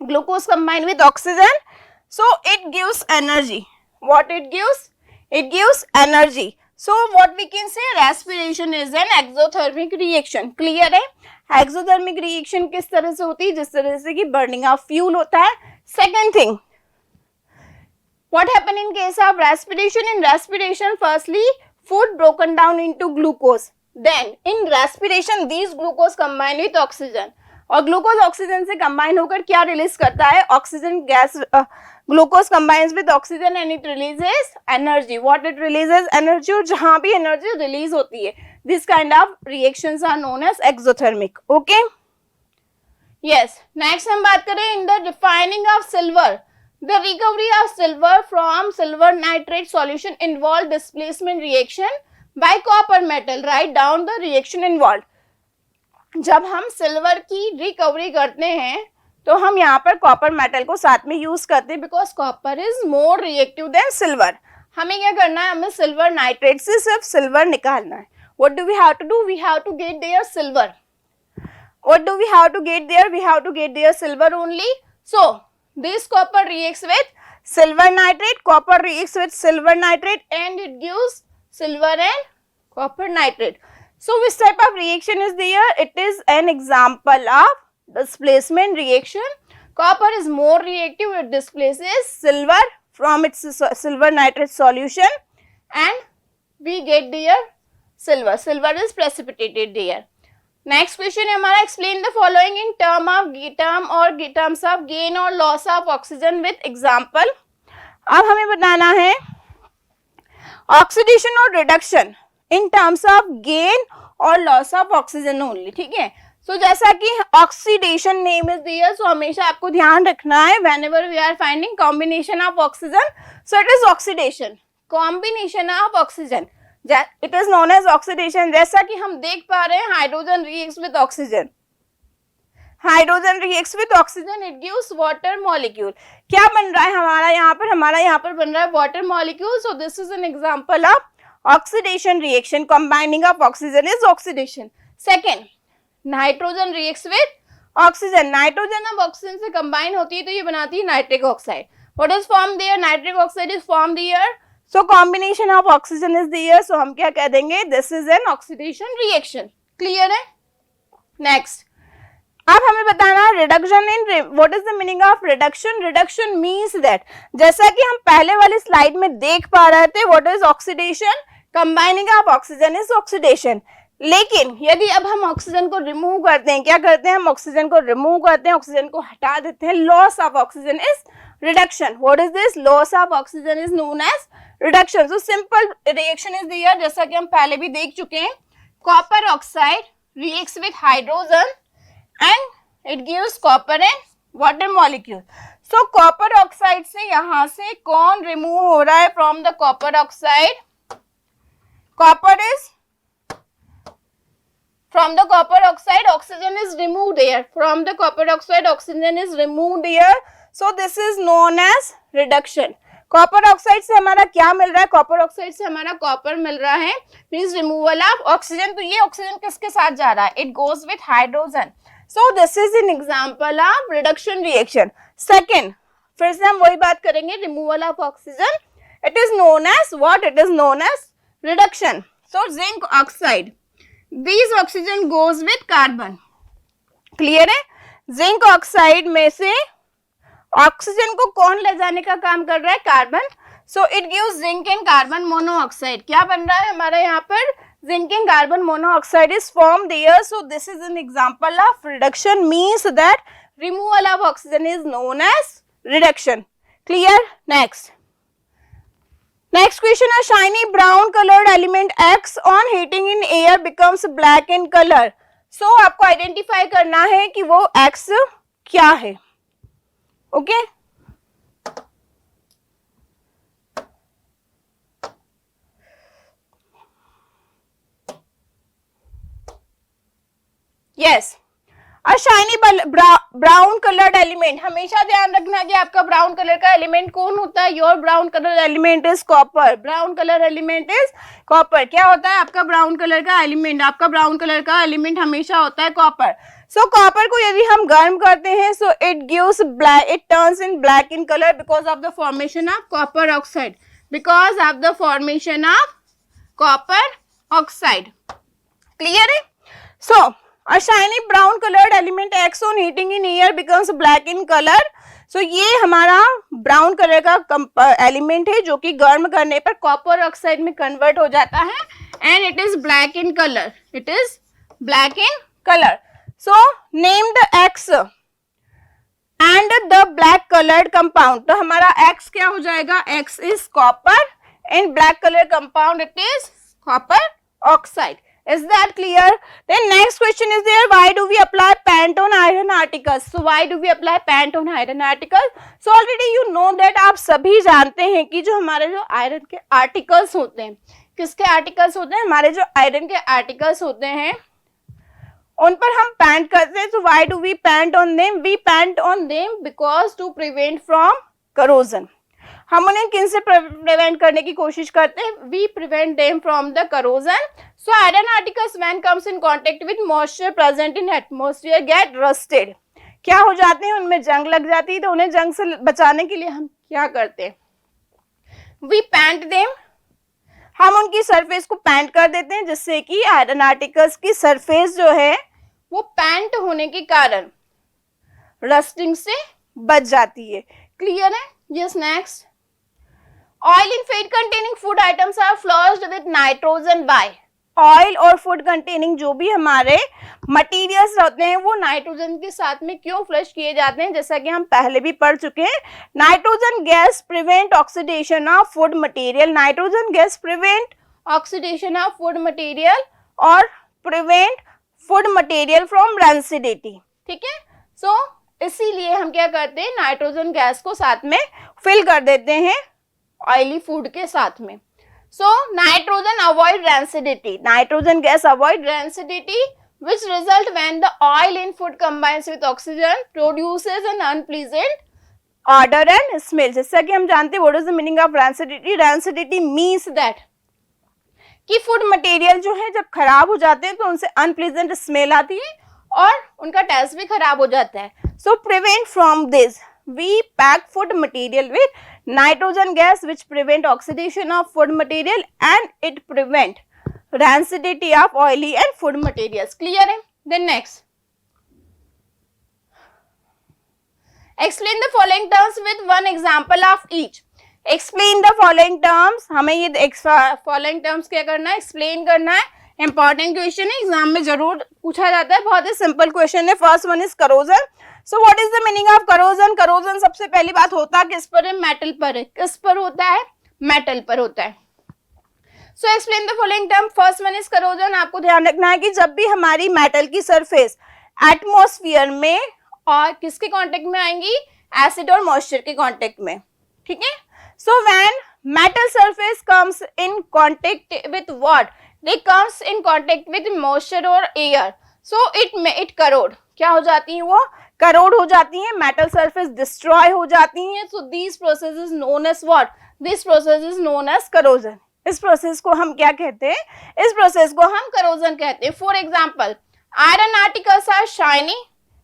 glucose combined with oxygen, so it gives energy. What it gives? It gives energy. So what we can say, respiration is an exothermic reaction. Clear है? Exothermic reaction किस तरह से होती है? जिस तरह से कि burning of fuel होता है. Second thing, what happen in case of respiration? In respiration, firstly, food broken down into glucose. Then in respiration, these glucose combine with oxygen. और ग्लूकोज ऑक्सीजन से कंबाइन होकर क्या रिलीज करता है? Oxygen gas. Glucose combines with oxygen and it releases energy. What it releases? Energy. और जहां भी energy release होती है, this kind of reactions are known as exothermic. Okay, yes. Next हम बात करें in the refining of silver. The recovery of silver from silver nitrate solution involve displacement reaction by copper metal. Write down the reaction involve. जब हम silver की recovery करते हैं तो हम यहाँ पर कॉपर मेटल को साथ में यूज करते हैं, because copper is more reactive then silver. हमें क्या करना है? हमें सिल्वर नाइट्रेट से सिर्फ सिल्वर निकालना है. What do we have to do? We have to get their silver. What do we have to get there? We have to get their silver only. So this copper reacts with silver nitrate. Copper reacts with silver nitrate and it gives silver and copper nitrate. So which type of reaction is there? It is an example of displacement reaction. Copper is more reactive. It displaces silver from its silver nitrate solution and we get there silver. Silver is precipitated there. Next question है हमारा, explain the following in terms of gain or loss of oxygen with example. अब हमें बताना है oxidation or reduction in terms of gain और loss of oxygen only. ठीक है. So जैसा कि oxidation name is there, so हमेशा आपको ध्यान रखना है whenever we are finding combination of oxygen, so it is oxidation. Combination of oxygen, it is known as oxidation. जैसा कि हम देख पा रहे हैं, hydrogen reacts with oxygen. Hydrogen reacts with oxygen, it gives water molecule. क्या बन रहा है हमारा यहाँ पर बन रहा है water molecule. So this is an example of oxidation reaction, combining of oxygen is oxidation. Second, nitrogen reacts with oxygen, nitrogen अब ऑक्सीजन से कंबाइन होती है तो ये बनाती है nitric oxide. What is form there, nitric oxide is form there, so combination of oxygen is there, so हम क्या कह देंगे, this is an oxidation reaction. Clear है? नेक्स्ट, अब हमें बताना है reduction in, what is the meaning of reduction. Reduction means that, जैसा कि हम पहले वाली स्लाइड में देख पा रहे थे, what is oxidation, combining of oxygen is oxidation. लेकिन यदि अब हम ऑक्सीजन को रिमूव करते हैं, क्या करते हैं, हम ऑक्सीजन को रिमूव करते हैं, ऑक्सीजन को हटा देते हैं, loss of oxygen is reduction. What is this, loss of oxygen is known as reduction. So simple reaction is there, जैसा कि हम पहले भी देख चुके हैं, copper oxide reacts with hydrogen and it gives copper and water molecule. So copper oxide से यहाँ से कौन रिमूव हो रहा है from the copper oxide? Copper is from the copper oxide oxygen is removed here. From the copper oxide oxygen is removed here. So this is known as reduction. Copper oxide से हमारा क्या मिल रहा है, copper oxide से हमारा copper मिल रहा है, means removal of oxygen. तो ये ऑक्सीजन किसके साथ जा रहा है, it goes with hydrogen. So this is an example of reduction reaction. Second, फिर से हम वही बात करेंगे, removal of oxygen, it is known as what, it is known as reduction. So zinc oxide, this oxygen goes with carbon. Clear है? Zinc oxide में से oxygen को कौन ले जाने का काम कर रहा है, carbon. So it gives zinc and carbon monoxide. क्या बन रहा है हमारा यहाँ पर, zinc and carbon monoxide is form there. So this is an example of reduction, means that removal of oxygen is known as reduction. Clear? Next, next question है, shiny brown coloured element X on heating in air becomes black in colour. So आपको identify करना है कि वो X क्या है। Okay yes, अ shiny brown coloured element, हमेशा ध्यान रखना कि आपका ब्राउन कलर का एलिमेंट कौन होता है, your brown colour element is copper. Brown colour element is copper. क्या होता है आपका ब्राउन कलर का एलिमेंट, आपका ब्राउन कलर का एलिमेंट हमेशा होता है कॉपर। सो कॉपर को यदि हम गर्म करते हैं, सो it gives black, it turns in black in colour because of the formation of copper oxide, because of the formation of copper oxide. Clear है? सो a shiny brown colored element X on heating in air becomes black in color. So ये हमारा brown colour का element है जो कि गर्म करने पर कॉपर ऑक्साइड में कन्वर्ट हो जाता है and it is black in colour, it is black in colour. So name the X and the black coloured compound. तो हमारा X क्या हो जाएगा, X is copper and black colour compound it is copper oxide. Is that clear? Then next question is there, why do we apply paint on iron articles? So why do we apply paint on iron articles? So already you know that, आप सभी जानते हैं कि जो हमारे जो iron के articles होते हैं, किसके आर्टिकल्स होते हैं, हमारे जो आयरन के आर्टिकल्स होते हैं उन पर हम पेंट करते हैं। So why do we paint on them? We paint on them because to prevent from corrosion. हम उन्हें किन से प्रिवेंट करने की कोशिश करते हैं, we prevent them from the corrosion. So iron articles when comes in contact with moisture present in atmosphere get rusted. क्या हो जाते हैं, उनमें जंग लग जाती है। तो उन्हें जंग से बचाने के लिए हम क्या करते हैं, वी पेंट देम, हम उनकी सरफेस को पेंट कर देते हैं जिससे कि आयरन आर्टिकल्स की सरफेस जो है वो पेंट होने के कारण रस्टिंग से बच जाती है। क्लियर है? Yes. Next, oil in feed containing food items are flushed with nitrogen by. Oil और फूड कंटेनिंग जो भी हमारे मटेरियल्स रहते हैं वो नाइट्रोजन के साथ में क्यों फ्लश किए जाते हैं, जैसा कि हम पहले भी पढ़ चुके हैं। Nitrogen gas prevent oxidation of food material, nitrogen gas prevent oxidation of food material और prevent food material from rancidity. ठीक है? सो इसीलिए हम क्या करते हैं, नाइट्रोजन गैस को साथ में फिल कर देते हैं ऑयली फूड के साथ में। So nitrogen avoid rancidity, nitrogen gas avoid rancidity which result when the oil in food combines with oxygen produces an unpleasant odor and smell. जैसा कि हम जानते हैं what is the meaning of rancidity? Rancidity means that कि food material जो है जब खराब हो जाते हैं तो उनसे अनप्लीजेंट स्मेल आती है और उनका टेस्ट भी खराब हो जाता है. So prevent from this we pack food material with nitrogen gas which prevent oxidation of food material and it prevent rancidity of oily and food materials. Clear है? Then next, explain the following terms with one example of each. Explain the following terms. हमें ये following terms क्या करना है? Explain करना है. Important question है, exam में जरूर पूछा जाता है. बहुत ही सिंपल क्वेश्चन है. First one is corrosion. So what is the meaning of corrosion? Corrosion सबसे पहली बात होता किस पर है? मेटल पर है. किस पर होता है? मेटल पर होता है. So explain the following term. First one is corrosion. आपको ध्यान रखना है कि जब भी हमारी मेटल की सरफेस एटमॉस्फेयर में और किसके कांटेक्ट में आएंगी? एसिड और मॉइस्चर के कांटेक्ट में. ठीक है. So when metal surface comes in contact with what? They comes in contact with moisture और एयर. So it crore. क्या हो जाती है? वो करोड हो जाती है. मेटल सरफेस डिस्ट्रॉय हो जाती है. So this process is known as what? This process is known as corrosion. इस प्रोसेस को हम क्या कहते हैं? इस प्रोसेस को हम करोजन कहते हैं. For example, iron articles are shiny.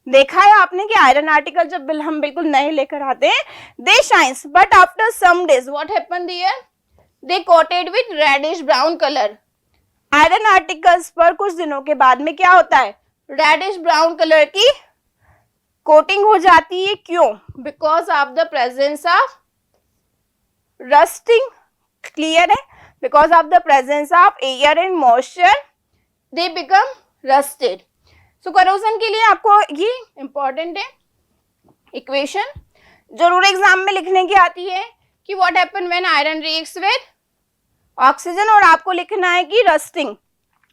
देखा है आपने कि आयरन आर्टिकल जब हम बिल्कुल नए लेकर आते हैं they shines, but after some days what happen there? They coated with reddish brown colour. Iron articles पर कुछ दिनों के बाद में क्या होता है? रेडिश ब्राउन कलर की कोटिंग हो जाती है. क्यों? Because of the presence of rusting. Clear है? Because of the presence of air and moisture, they become rusted. So corrosion के लिए आपको ये important है equation, जरूर एग्जाम में लिखने की आती है कि what happen when iron reacts with oxygen, और आपको लिखना है कि rusting.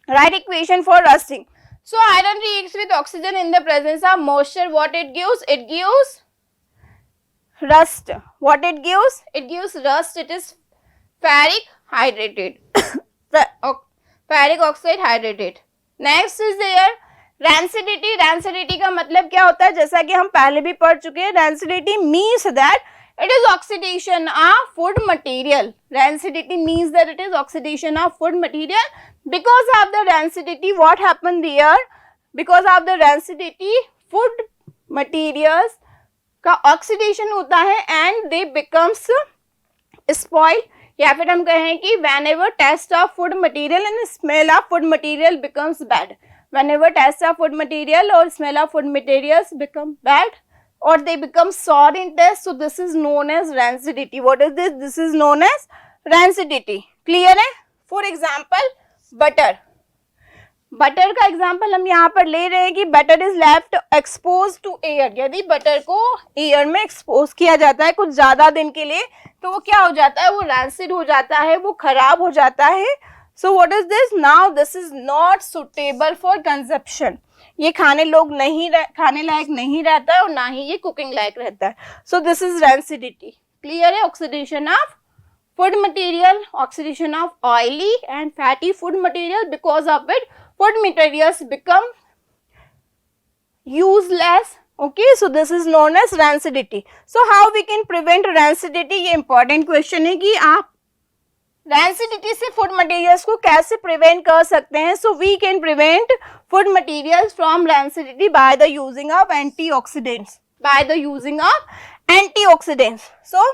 Right equation for rusting. So iron reacts with oxygen in the presence of moisture. What it gives? It gives rust. What it gives? It gives rust. It is ferric hydrated. Ferric oxide hydrated. Next is there rancidity. Rancidity का मतलब क्या होता है? जैसा कि हम पहले भी पढ़ चुके हैं. Rancidity means that it is oxidation of food material. Rancidity means that it is oxidation of food material. Because of the rancidity, what happened there? Because of the rancidity, food materials का oxidation होता है and they becomes spoil. या फिर हम कहें कि whenever taste of food material and smell of food material becomes bad. Whenever taste of food material or smell of food materials become bad or they become sour in taste, so this is known as rancidity. What is this? This is known as rancidity. Clear है? For example, butter. Butter का example हम यहाँ पर ले रहे हैं कि butter is left expose to air. यदि बटर को एयर में एक्सपोज किया जाता है कुछ ज्यादा दिन के लिए तो वो क्या हो जाता है? वो रैंसिड हो जाता है, वो खराब हो जाता है. So what is this? Now this is not suitable for consumption. ये खाने लायक नहीं रहता है और ना ही ये कुकिंग लायक रहता है. So this is rancidity. Clear है? Oxidation of food material, oxidation of oily and fatty food material. Because of it, food materials become useless. Okay, so this is known as rancidity. So how we can prevent rancidity? ये important question है कि आप rancidity से food materials को कैसे prevent कर सकते हैं. So we can prevent food materials from rancidity by the using of antioxidants. By the using of antioxidants. So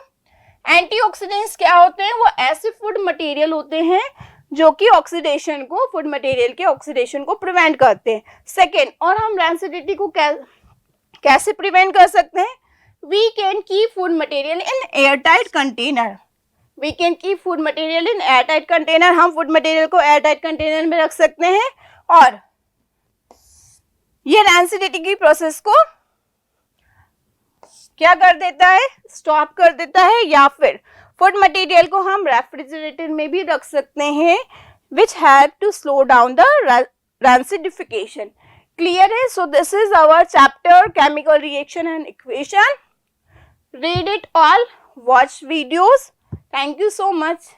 antioxidants क्या होते हैं? वो ऐसे फूड मटेरियल होते हैं जो कि ऑक्सीडेशन को, फूड मटेरियल के ऑक्सीडेशन को प्रिवेंट करते हैं. सेकेंड, और हम रैंसिडिटी को कैसे प्रिवेंट कर सकते हैं? We can keep food material in airtight container. We can keep food material in airtight container. हम फूड मटेरियल को एयरटाइट कंटेनर में रख सकते हैं और ये रैंसिडिटी की प्रोसेस को क्या कर देता है? स्टॉप कर देता है. या फिर फूड मटेरियल को हम रेफ्रिजरेटर में भी रख सकते हैं which help to slow down the rancidification. Clear है? So this is our chapter chemical reaction and equation. Read it all, watch videos. Thank you so much.